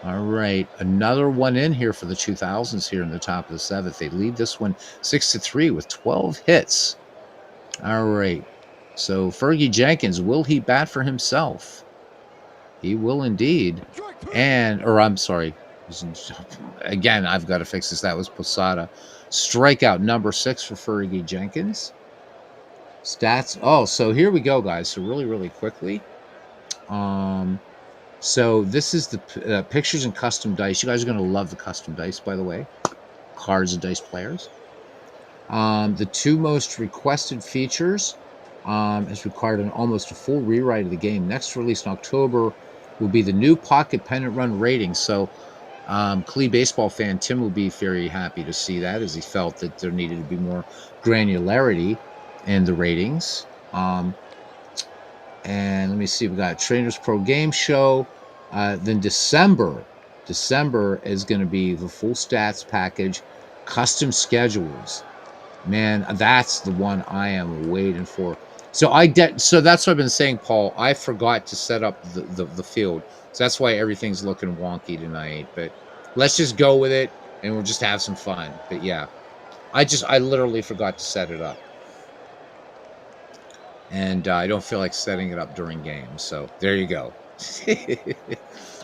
All right, another one in here for the 2000s here in the top of the 7th. They lead this one 6-3 with 12 hits. All right, so Fergie Jenkins, will he bat for himself? He will indeed. Again, I've got to fix this. That was Posada. Strikeout number 6 for Fergie Jenkins. Stats. Oh, so here we go, guys. So really, really quickly. So this is the pictures and custom dice. You guys are going to love the custom dice, by the way. Cards and dice players. The 2 most requested features has required almost a full rewrite of the game. Next release in October will be the new pocket pennant run rating. So Clee baseball fan Tim will be very happy to see that, as he felt that there needed to be more granularity in the ratings. And let me see, we got Trainers Pro Game Show. Then December is going to be the full stats package, custom schedules. Man, that's the one I am waiting for. So that's what I've been saying, Paul. I forgot to set up the field, so that's why everything's looking wonky tonight. But let's just go with it, and we'll just have some fun. But yeah, I literally forgot to set it up. And I don't feel like setting it up during games. So there you go.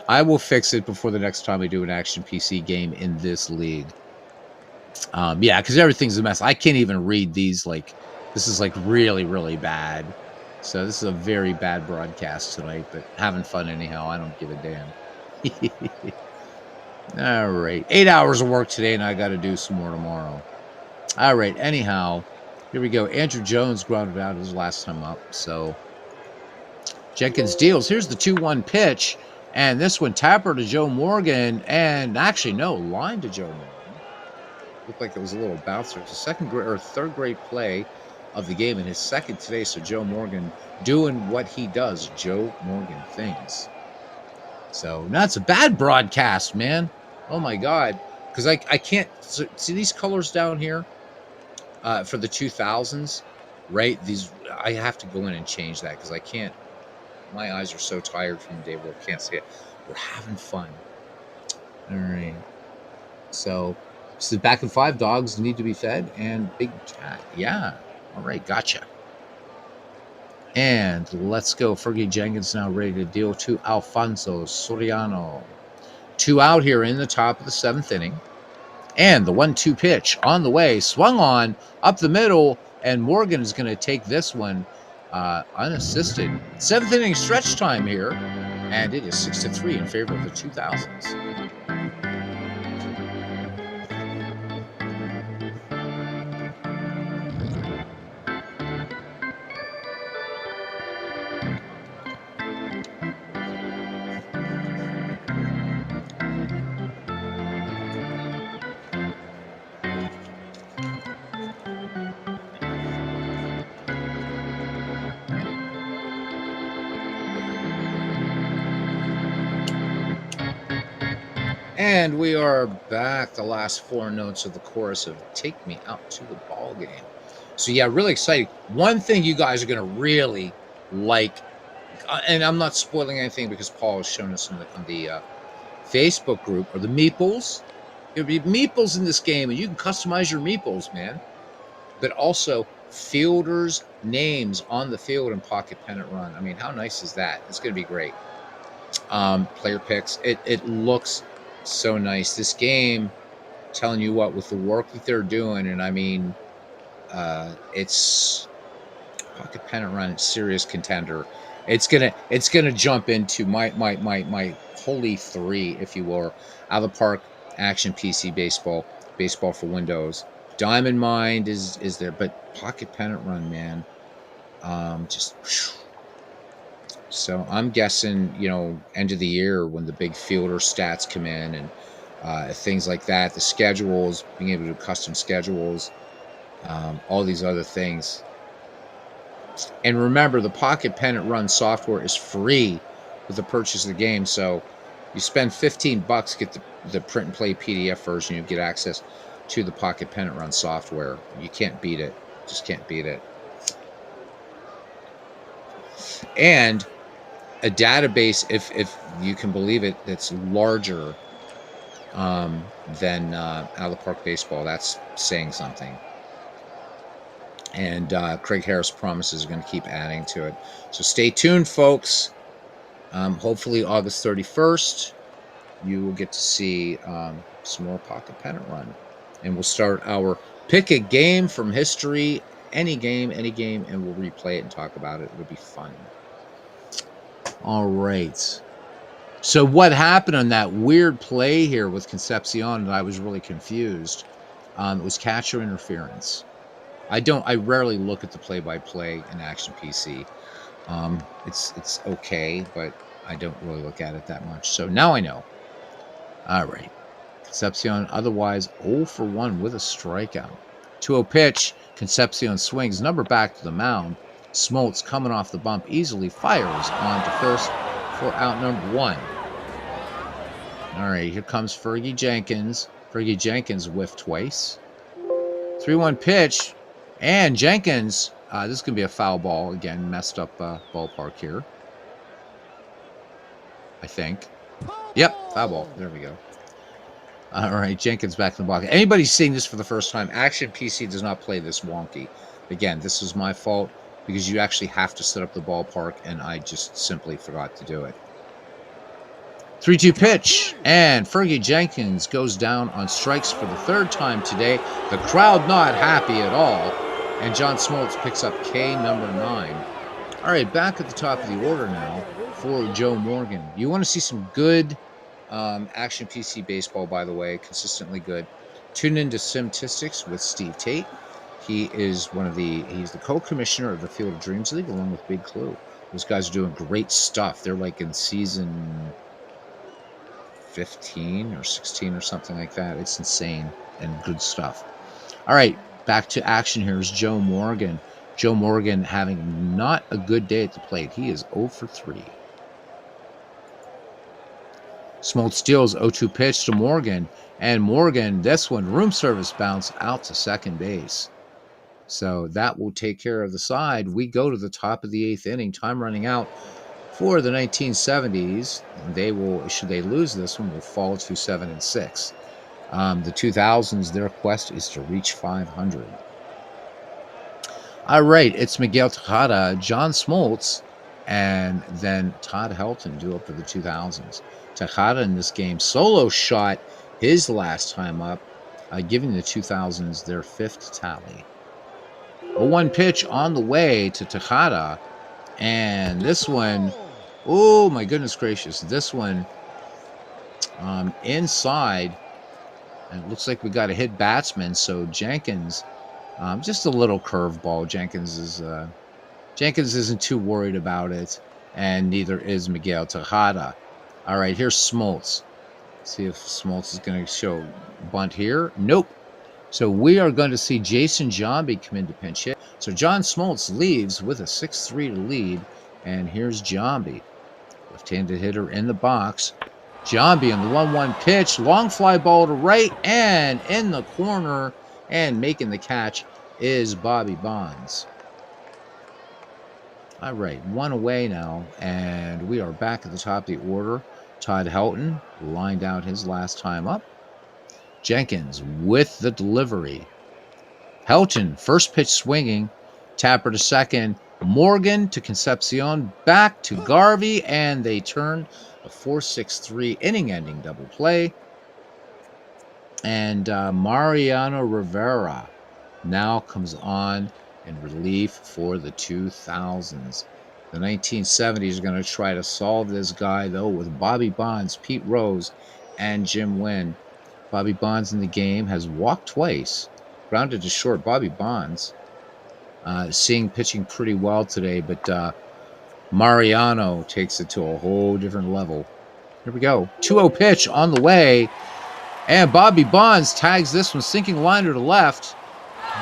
I will fix it before the next time we do an Action PC game in this league. Yeah, because everything's a mess. I can't even read these. This is really, really bad. So this is a very bad broadcast tonight, but having fun anyhow. I don't give a damn. All right. 8 hours of work today, and I got to do some more tomorrow. All right. Anyhow. Here we go. Andrew Jones grounded out his last time up. So Jenkins deals. Here's the 2-1 pitch. And this one, tapper to Joe Morgan. And actually, no, line to Joe Morgan. Looked like it was a little bouncer. It's a third grade play of the game, and his second today. So Joe Morgan doing what he does. Joe Morgan things. So that's a bad broadcast, man. Oh my God. Because I can't see these colors down here for the 2000s, right? These, I have to go in and change that because I can't. My eyes are so tired from the day work, can't see it. We're having fun. All right. So the back and five dogs need to be fed, and big cat. Yeah. All right. Gotcha. And let's go. Fergie Jenkins now ready to deal to Alfonso Soriano. Two out here in the top of the seventh inning. And the 1-2 pitch on the way, swung on up the middle, and Morgan is going to take this one unassisted. Seventh inning stretch time here, and it is 6-3 in favor of the 2000s. And we are back. The last four notes of the chorus of Take Me Out to the Ball Game. So, yeah, really exciting. One thing you guys are going to really like, and I'm not spoiling anything because Paul has shown us on the Facebook group, are the meeples. There'll be meeples in this game, and you can customize your meeples, man. But also fielders' names on the field in Pocket Pennant Run. I mean, how nice is that? It's going to be great. Player picks. It looks so nice. This game, telling you what, with the work that they're doing, and I mean, it's Pocket Pennant Run, serious contender. It's gonna jump into my holy three, if you will, out of the park action PC baseball, baseball for Windows. Diamond Mind is there, but Pocket Pennant Run, man, just. Whew. So I'm guessing, end of the year when the big fielder stats come in and things like that, the schedules, being able to do custom schedules, all these other things. And remember, the Pocket Pennant Run software is free with the purchase of the game. So you spend $15, get the print and play PDF version, you get access to the Pocket Pennant Run software. You can't beat it. Just can't beat it. And a database, if you can believe it, that's larger than Out of the Park Baseball. That's saying something. And Craig Harris promises are going to keep adding to it. So stay tuned, folks. Hopefully August 31st, you will get to see some more Pocket Pennant Run. And we'll start our pick a game from history, any game, and we'll replay it and talk about it. It'll be fun. All right. So what happened on that weird play here with Concepcion that I was really confused? It was catcher interference. I rarely look at the play-by-play in Action PC. It's okay, but I don't really look at it that much. So now I know. All right. Concepcion otherwise 0 for 1 with a strikeout. 2-0 pitch. Concepcion swings, number back to the mound. Smoltz coming off the bump easily fires on to first for out number 1. All right, here comes Fergie Jenkins. Fergie Jenkins whiffed twice. 3-1 pitch. And Jenkins, this is going to be a foul ball. Again, messed up ballpark here. I think. Yep, foul ball. There we go. All right, Jenkins back in the box. Anybody seeing this for the first time, Action PC does not play this wonky. Again, this is my fault because you actually have to set up the ballpark, and I just simply forgot to do it. 3-2 pitch, and Fergie Jenkins goes down on strikes for the third time today. The crowd not happy at all, and John Smoltz picks up K number 9. All right, back at the top of the order now for Joe Morgan. You want to see some good Action PC baseball, by the way, consistently good. Tune into Simtistics with Steve Tate. He is he's the co-commissioner of the Field of Dreams League along with Big Clue. Those guys are doing great stuff. They're like in season 15 or 16 or something like that. It's insane and good stuff. All right, back to action here is Joe Morgan. Joe Morgan having not a good day at the plate. He is 0 for 3. Smoltz steals 0-2 pitch to Morgan. And Morgan, this one, room service bounce out to second base. So that will take care of the side. We go to the top of the 8th inning. Time running out for the 1970s. They will, should they lose this one, will fall to 7-6. The 2000s, their quest is to reach 500. All right, it's Miguel Tejada, John Smoltz, and then Todd Helton do up for the 2000s. Tejada in this game solo shot his last time up, giving the 2000s their 5th tally. A 1 pitch on the way to Tejada, and this one, oh my goodness gracious, this one inside, and it looks like we got a hit batsman, so Jenkins, just a little curveball. Jenkins isn't too worried about it, and neither is Miguel Tejada. All right, here's Smoltz. See if Smoltz is going to show bunt here. Nope. So we are going to see Jason Giambi come in to pinch hit. So John Smoltz leaves with a 6-3 to lead, and here's Giambi, left-handed hitter in the box. Giambi on the 1-1 pitch, long fly ball to right, and in the corner, and making the catch is Bobby Bonds. All right, 1 away now, and we are back at the top of the order. Todd Helton lined out his last time up. Jenkins with the delivery. Helton, first pitch swinging. Tapper to second. Morgan to Concepcion. Back to Garvey, and they turn a 4-6-3 inning-ending double play. And Mariano Rivera now comes on in relief for the 2000s. The 1970s are going to try to solve this guy, though, with Bobby Bonds, Pete Rose, and Jim Wynn. Bobby Bonds in the game has walked twice, grounded to short. Bobby Bonds seeing pitching pretty well today, but Mariano takes it to a whole different level. Here we go. 2-0 pitch on the way, and Bobby Bonds tags this one, sinking liner to left,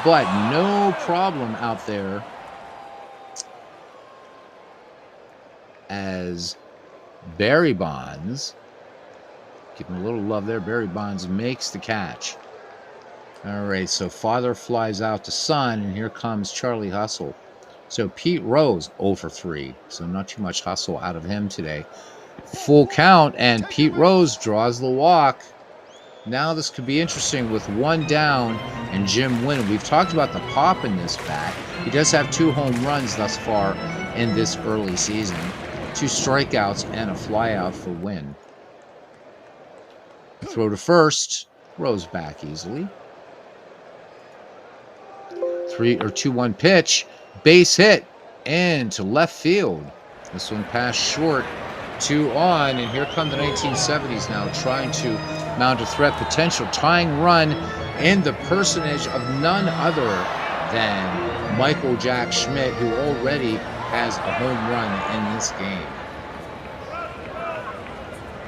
but no problem out there as Barry Bonds, give him a little love there, Barry Bonds makes the catch. All right, so father flies out to son, and here comes Charlie Hustle. So Pete Rose 0 for 3, so not too much hustle out of him today. Full count, and Pete Rose draws the walk. Now this could be interesting with 1 down and Jim Wynn. We've talked about the pop in this bat. He does have 2 home runs thus far in this early season. 2 strikeouts and a flyout for Wynn. Throw to first. Rose back easily. 2-1 pitch. Base hit into left field. This one passed short. 2 on, and here come the 1970s now trying to mount a threat potential tying run in the personage of none other than Michael Jack Schmidt, who already has a home run in this game.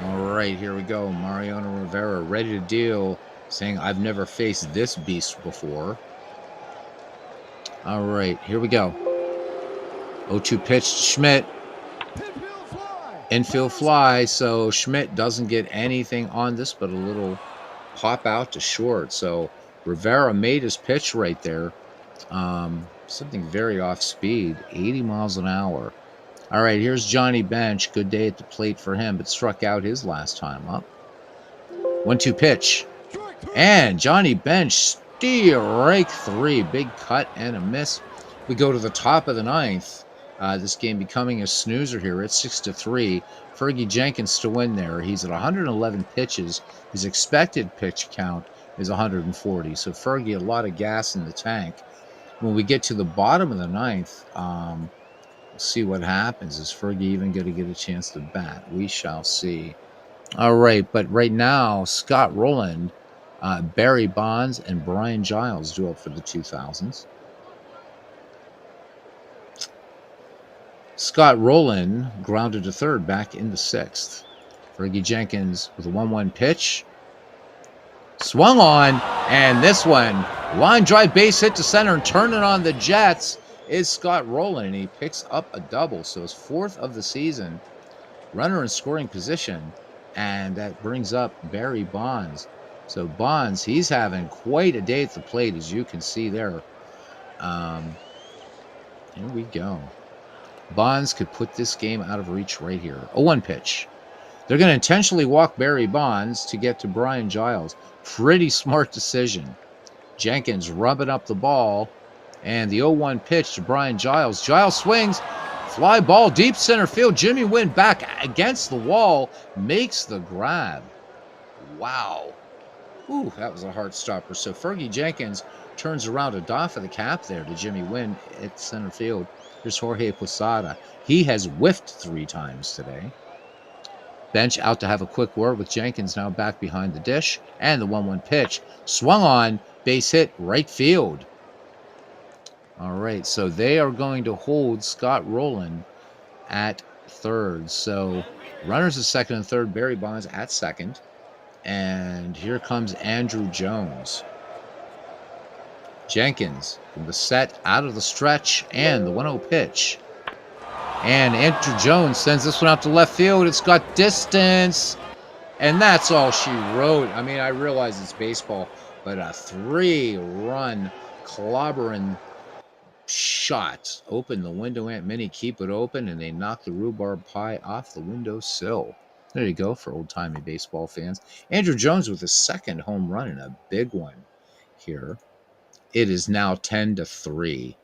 All right, here we go. Mariano Rivera ready to deal, saying, I've never faced this beast before. All right, here we go. 0-2 pitch to Schmidt. Infield fly, so Schmidt doesn't get anything on this, but a little pop out to short. So Rivera made his pitch right there. Something very off speed, 80 miles an hour. All right, here's Johnny Bench. Good day at the plate for him, but struck out his last time up. 1-2 pitch. And Johnny Bench, strike 3. Big cut and a miss. We go to the top of the 9th. This game becoming a snoozer here. It's 6-3. Fergie Jenkins to win there. He's at 111 pitches. His expected pitch count is 140. So Fergie, a lot of gas in the tank. When we get to the bottom of the 9th, we'll see what happens. Is Fergie even going to get a chance to bat? We shall see. All right, but right now, Scott Rowland, Barry Bonds, and Brian Giles do up for the 2000s. Scott Rowland grounded to third back in the 6th. Fergie Jenkins with a 1-1 pitch. Swung on, and this one, line drive base hit to center and turning on the Jets is Scott Rowland, and he picks up a double. So his 4th of the season. Runner in scoring position. And that brings up Barry Bonds. So Bonds, he's having quite a day at the plate, as you can see there. Here we go. Bonds could put this game out of reach right here. 0-1 pitch. They're going to intentionally walk Barry Bonds to get to Brian Giles. Pretty smart decision. Jenkins rubbing up the ball. And the 0-1 pitch to Brian Giles. Giles swings. Fly ball deep center field. Jimmy Wynn back against the wall. Makes the grab. Wow. Ooh, that was a hard stopper. So Fergie Jenkins turns around to doff of the cap there to Jimmy Wynn at center field. Here's Jorge Posada. He has whiffed 3 times today. Bench out to have a quick word with Jenkins now back behind the dish. And the 1-1 pitch. Swung on. Base hit right field. All right, so they are going to hold Scott Rowland at third. So runners at second and third. Barry Bonds at second. And here comes Andruw Jones. Jenkins from the set out of the stretch and the 1-0 pitch. And Andruw Jones sends this one out to left field. It's got distance. And that's all she wrote. I mean, I realize it's baseball, but a 3-run clobbering shot. Open the window, Aunt Minnie, keep it open, and they knock the rhubarb pie off the windowsill. There you go for old-timey baseball fans. Andruw Jones with his second home run and a big one here. It is now 10-3.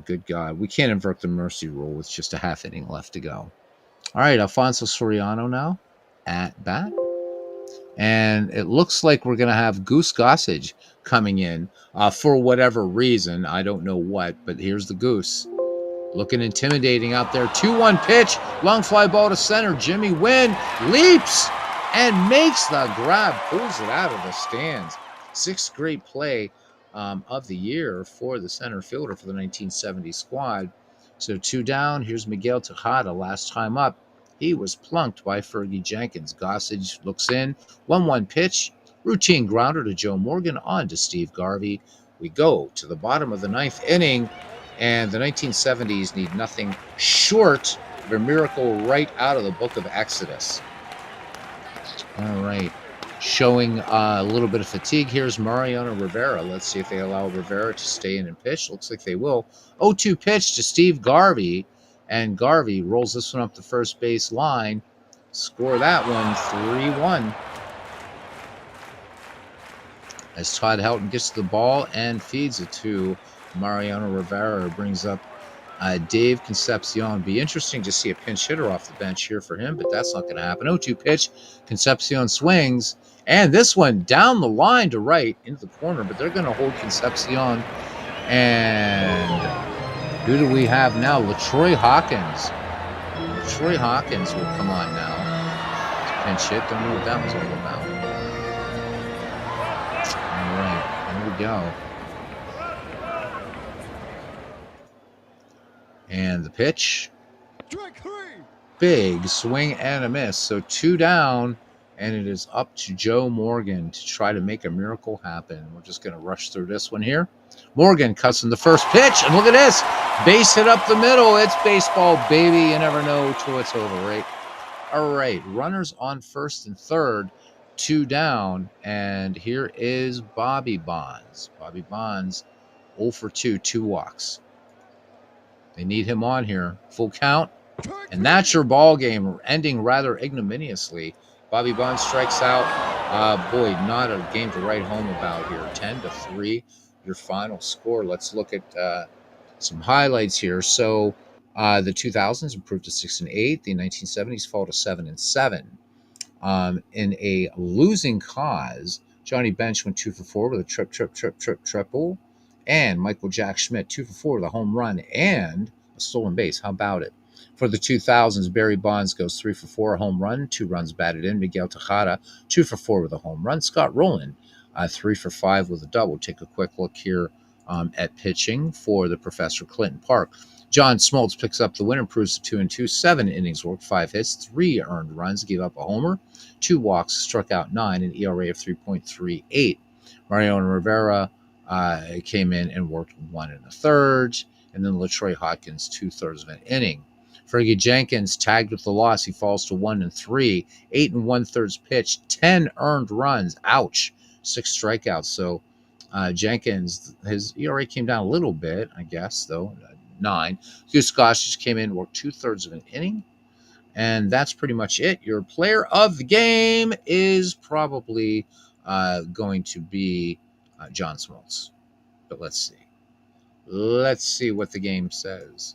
Good God. We can't invoke the mercy rule with just a half inning left to go. All right, Alfonso Soriano now at bat. And it looks like we're going to have Goose Gossage coming in for whatever reason. I don't know what, but here's the Goose. Looking intimidating out there. 2-1 pitch. Long fly ball to center. Jimmy Wynn leaps and makes the grab. Pulls it out of the stands. 6th great play of the year for the center fielder for the 1970 squad. So 2 down. Here's Miguel Tejada last time up. He was plunked by Fergie Jenkins. Gossage looks in. 1-1 pitch. Routine grounder to Joe Morgan. On to Steve Garvey. We go to the bottom of the 9th inning. And the 1970s need nothing short of a miracle right out of the book of Exodus. All right. Showing a little bit of fatigue. Here's Mariano Rivera. Let's see if they allow Rivera to stay in and pitch. Looks like they will. 0-2 pitch to Steve Garvey. And Garvey rolls this one up the first base line. Score that one 3-1. As Todd Helton gets the ball and feeds it to Mariano Rivera, brings up Dave Concepcion. Be interesting to see a pinch hitter off the bench here for him, but that's not going to happen. 0-2 pitch. Concepcion swings. And this one down the line to right into the corner, but they're going to hold Concepcion. And who do we have now? LaTroy Hawkins. LaTroy Hawkins will come on now. It's a pinch hit. Don't know what that was all about. All right, here we go. And the pitch. Big swing and a miss. So 2 down, and it is up to Joe Morgan to try to make a miracle happen. We're just going to rush through this one here. Morgan cuts in the first pitch, and look at this. Base hit up the middle. It's baseball, baby. You never know till it's over, right? All right, runners on first and third, 2 down, and here is Bobby Bonds. Bobby Bonds, 0 for 2, 2 walks. They need him on here. Full count. And that's your ball game, ending rather ignominiously. Bobby Bonds strikes out. Boy, not a game to write home about here. 10-3, your final score. Let's look at some highlights here. So the 2000s improved to 6-8. The 1970s fall to 7-7. In a losing cause, Johnny Bench went 2 for 4 with a triple. And Michael Jack Schmidt, 2 for 4 with a home run and a stolen base. How about it? For the 2000s, Barry Bonds goes 3 for 4, a home run, 2 runs batted in. Miguel Tejada, 2 for 4 with a home run. Scott Rowland, 3 for 5 with a double. Take a quick look here at pitching for the Professor Clinton Park. John Smoltz picks up the win, improves to 2-2, 7 innings worked, 5 hits, 3 earned runs, gave up a homer, 2 walks, struck out 9, an ERA of 3.38. Mariano Rivera came in and worked 1 1/3, and then LaTroy Hawkins 2/3 of an inning. Fergie Jenkins tagged with the loss. He falls to 1-3, 8 1/3 pitch, 10 earned runs. Ouch, 6 strikeouts. So Jenkins, his ERA came down a little bit, I guess, though 9. Hugh Gosh came in, worked 2/3 of an inning, and that's pretty much it. Your player of the game is probably going to be John Smoltz. But let's see. Let's see what the game says.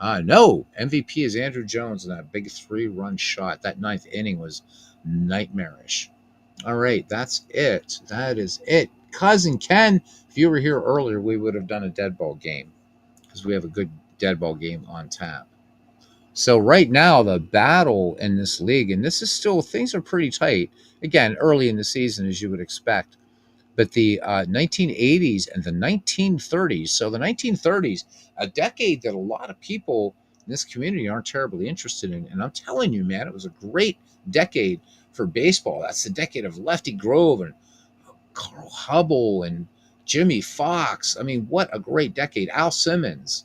No, MVP is Andrew Jones in that big 3-run shot. That 9th inning was nightmarish. All right, that's it. That is it. Cousin Ken, if you were here earlier, we would have done a dead ball game because we have a good dead ball game on tap. So right now, the battle in this league, and this is still, things are pretty tight. Again, early in the season, as you would expect. But the 1980s and the 1930s, so the 1930s, a decade that a lot of people in this community aren't terribly interested in. And I'm telling you, man, it was a great decade for baseball. That's the decade of Lefty Grove and Carl Hubble and Jimmy Fox. I mean, what a great decade. Al Simmons.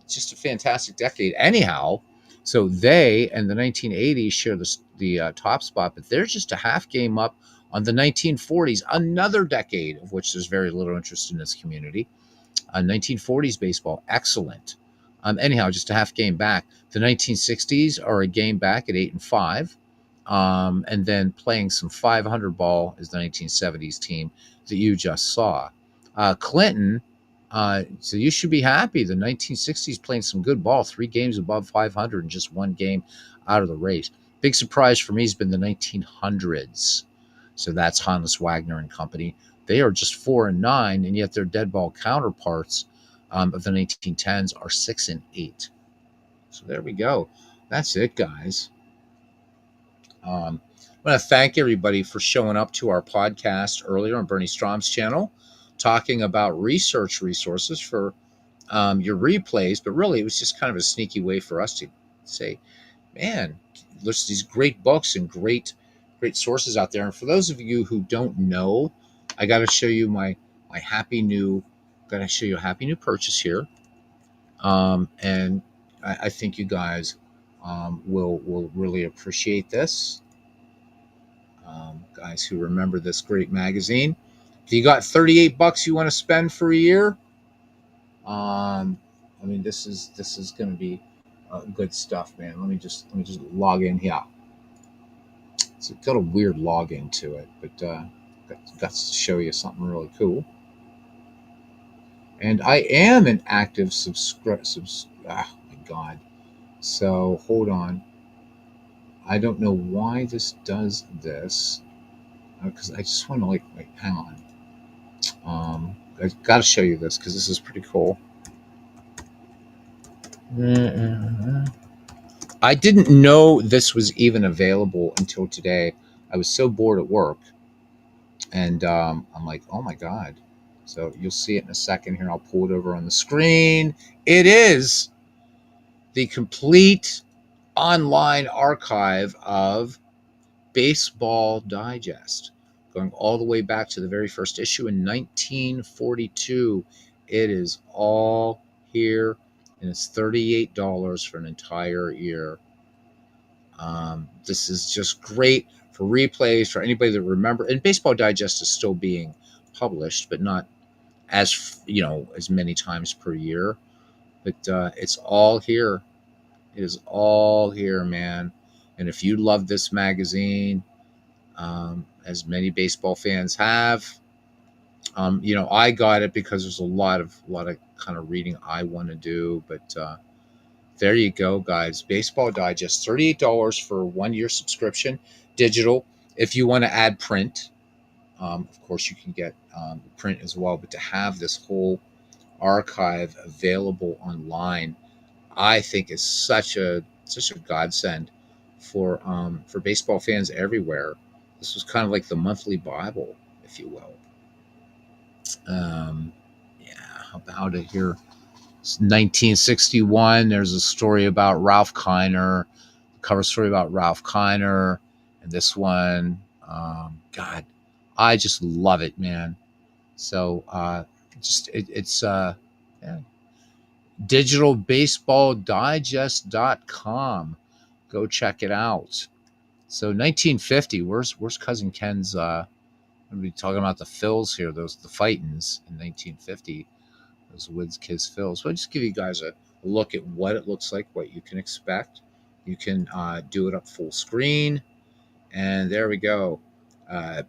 Just a fantastic decade. Anyhow, so they and the 1980s share the top spot, but they're just a half game up on the 1940s, another decade of which there's very little interest in this community. 1940s baseball, excellent. Anyhow, just a half game back. The 1960s are a game back at 8-5. And then playing some 500 ball is the 1970s team that you just saw. Clinton, so you should be happy. The 1960s playing some good ball, 3 games above 500 and just 1 game out of the race. Big surprise for me has been the 1900s. So that's Hannes Wagner and company. They are just 4-9, and yet their dead ball counterparts of the 1910s are 6-8. So there we go. That's it, guys. I want to thank everybody for showing up to our podcast earlier on Bernie Strom's channel, talking about research resources for your replays. But really, it was just kind of a sneaky way for us to say, man, there's these great books and great sources out there. And for those of you who don't know, I got to show you my happy new, got to show you a happy new purchase here. And I think you guys will really appreciate this. Guys who remember this great magazine. If you got $38 you want to spend for a year, I mean, this is going to be good stuff, man. Let me just log in here. It's got a weird login to it, but got to show you something really cool. And I am an active subscriber. Oh my God! So hold on. I don't know why this does this, because I just want to like hang on. I've got to show you this because this is pretty cool. I didn't know this was even available until today. I was so bored at work, and I'm like, oh my God. So you'll see it in a second here. I'll pull it over on the screen. It is the complete online archive of Baseball Digest, going all the way back to the very first issue in 1942. It is all here, and it's $38 for an entire year. This is just great for replays, for anybody that remember. And Baseball Digest is still being published, but not as as many times per year. But it's all here. It is all here, man. And if you love this magazine, as many baseball fans have, I got it because there's a lot of kind of reading I want to do. But there you go, guys. Baseball Digest, $38 for a 1-year subscription, digital. If you want to add print, of course you can get print as well. But to have this whole archive available online, I think is such a godsend for baseball fans everywhere. This was kind of like the monthly Bible, if you will. Yeah, how about it here? It's 1961. There's a story about Ralph Kiner, cover story about Ralph Kiner, and this one, God, I just love it, man. So it's yeah. digitalbaseballdigest.com. Go check it out. So 1950, where's cousin Ken's we'll be talking about the Phils here, those the Fightins in 1950, those Woods Kiss Phils. So I'll just give you guys a look at what it looks like, what you can expect. You can do it up full screen, and there we go.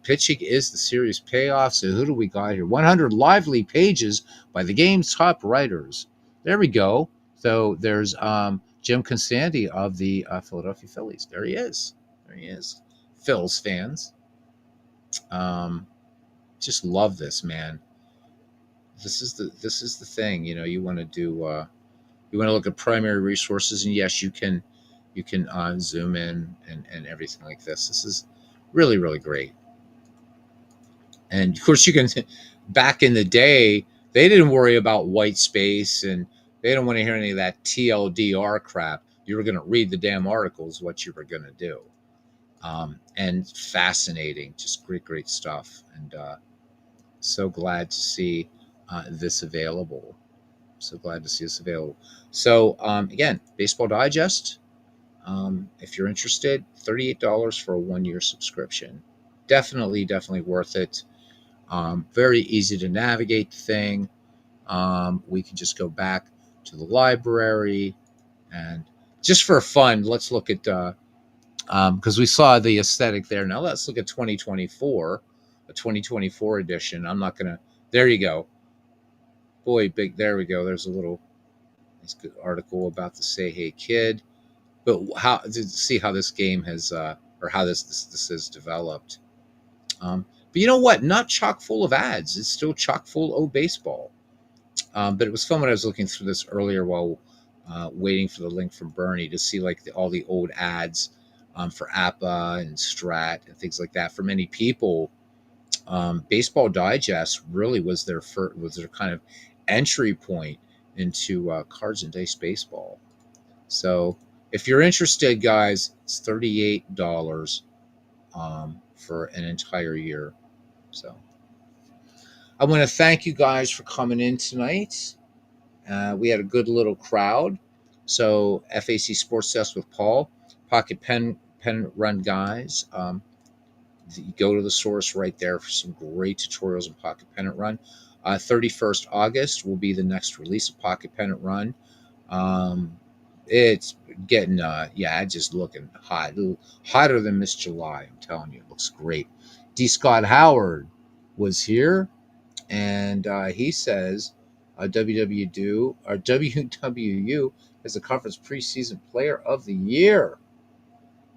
Pitching is the series payoff. So who do we got here? 100 lively pages by the game's top writers. There we go. So there's Jim Constanti of the Philadelphia Phillies. There he is. There he is. Phils fans. Just love this, man. This is the thing. You know, you want to do. You want to look at primary resources, and yes, you can zoom in and everything like this. This is really really great. And of course, you can. Back in the day, they didn't worry about white space, and they didn't want to hear any of that TLDR crap. You were going to read the damn articles, what you were going to do. And fascinating, just great stuff. And so glad to see this available. So glad to see this available. So again, Baseball Digest. If you're interested, $38 for a 1-year subscription. Definitely worth it. Very easy to navigate the thing. We can just go back to the library, and just for fun, let's look at because we saw the aesthetic there. Now let's look at 2024, a 2024 edition. I'm not gonna. There you go. Boy, big. There we go. There's a little nice good article about the Say Hey Kid. But how to see how this game has or how this has developed. But you know what? Not chock full of ads. It's still chock full of baseball. But it was fun when I was looking through this earlier while waiting for the link from Bernie to see like all the old ads for APA and Strat and things like that. For many people, Baseball Digest really was their kind of entry point into cards and dice baseball. So if you're interested, guys, it's $38 for an entire year. So I want to thank you guys for coming in tonight. We had a good little crowd. So FAC Sports Desk with Paul, Pocket Pen Run guys. You go to the source right there for some great tutorials in Pocket Pennant Run. 31st August will be the next release of Pocket Pennant Run. It's getting, just looking hot, hotter than Miss July. I'm telling you, it looks great. D. Scott Howard was here, and he says WWU is the conference preseason player of the year.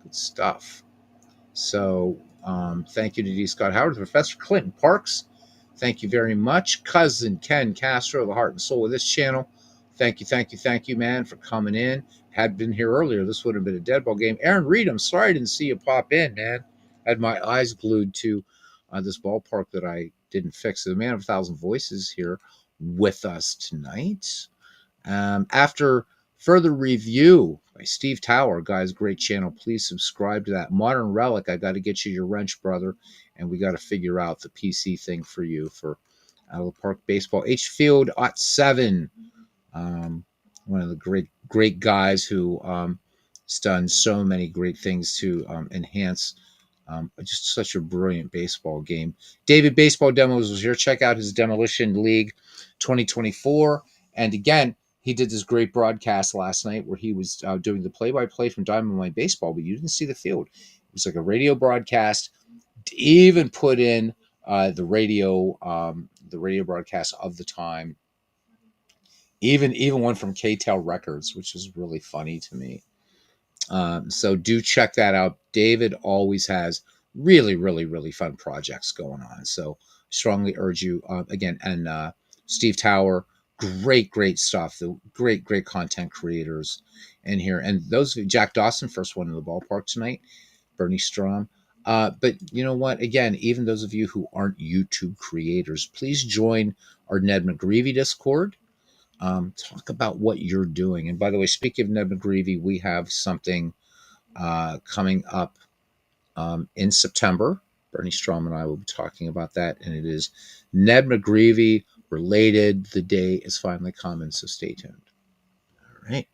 Good stuff. So thank you to D. Scott Howard, Professor Clinton Parks. Thank you very much. Cousin Ken Castro, the heart and soul of this channel. Thank you, man, for coming in. Had been here earlier, this would have been a dead ball game. Aaron Reed, I'm sorry I didn't see you pop in, man. Had my eyes glued to this ballpark that I didn't fix. So the man of 1,000 voices here with us tonight. After further review by Steve Tower, guys, great channel. Please subscribe to that. Modern Relic, I got to get you your wrench, brother, and we got to figure out the PC thing for you for Out of the Park Baseball. H Field @7, one of the great guys who has done so many great things to enhance just such a brilliant baseball game. David Baseball Demos was here. Check out his Demolition League 2024. And again, he did this great broadcast last night where he was doing the play-by-play from Diamond Line Baseball, but you didn't see the field. It was like a radio broadcast. Even put in the radio broadcast of the time. Even one from K-Tel Records, which was really funny to me. So do check that out. David always has really fun projects going on. So strongly urge you again. And Steve Tower, great stuff. The great content creators in here. And those Jack Dawson, first one in the ballpark tonight. Bernie Strom. But you know what? Again, even those of you who aren't YouTube creators, please join our Ned McGreevy Discord. Talk about what you're doing. And by the way, speaking of Ned McGreevy, we have something coming up in September. Bernie Strom and I will be talking about that, and it is Ned McGreevy related. The day is finally coming, so stay tuned. All right.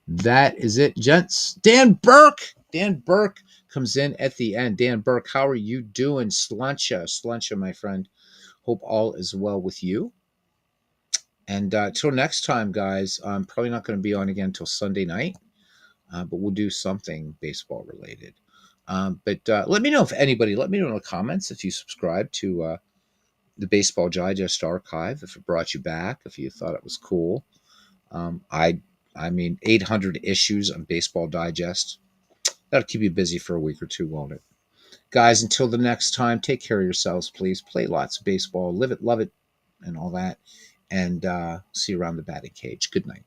That is it, gents. Dan Burke. Dan Burke comes in at the end. Dan Burke, how are you doing? Sluncha, my friend. Hope all is well with you. And till next time, guys, I'm probably not going to be on again until Sunday night, but we'll do something baseball related. But let me know let me know in the comments if you subscribe to the Baseball Digest archive, if it brought you back, if you thought it was cool. Um, I, I mean, 800 issues on Baseball Digest. That'll keep you busy for a week or two, won't it? Guys, until the next time, take care of yourselves, please. Play lots of baseball, live it, love it, and all that. And see you around the batting cage. Good night.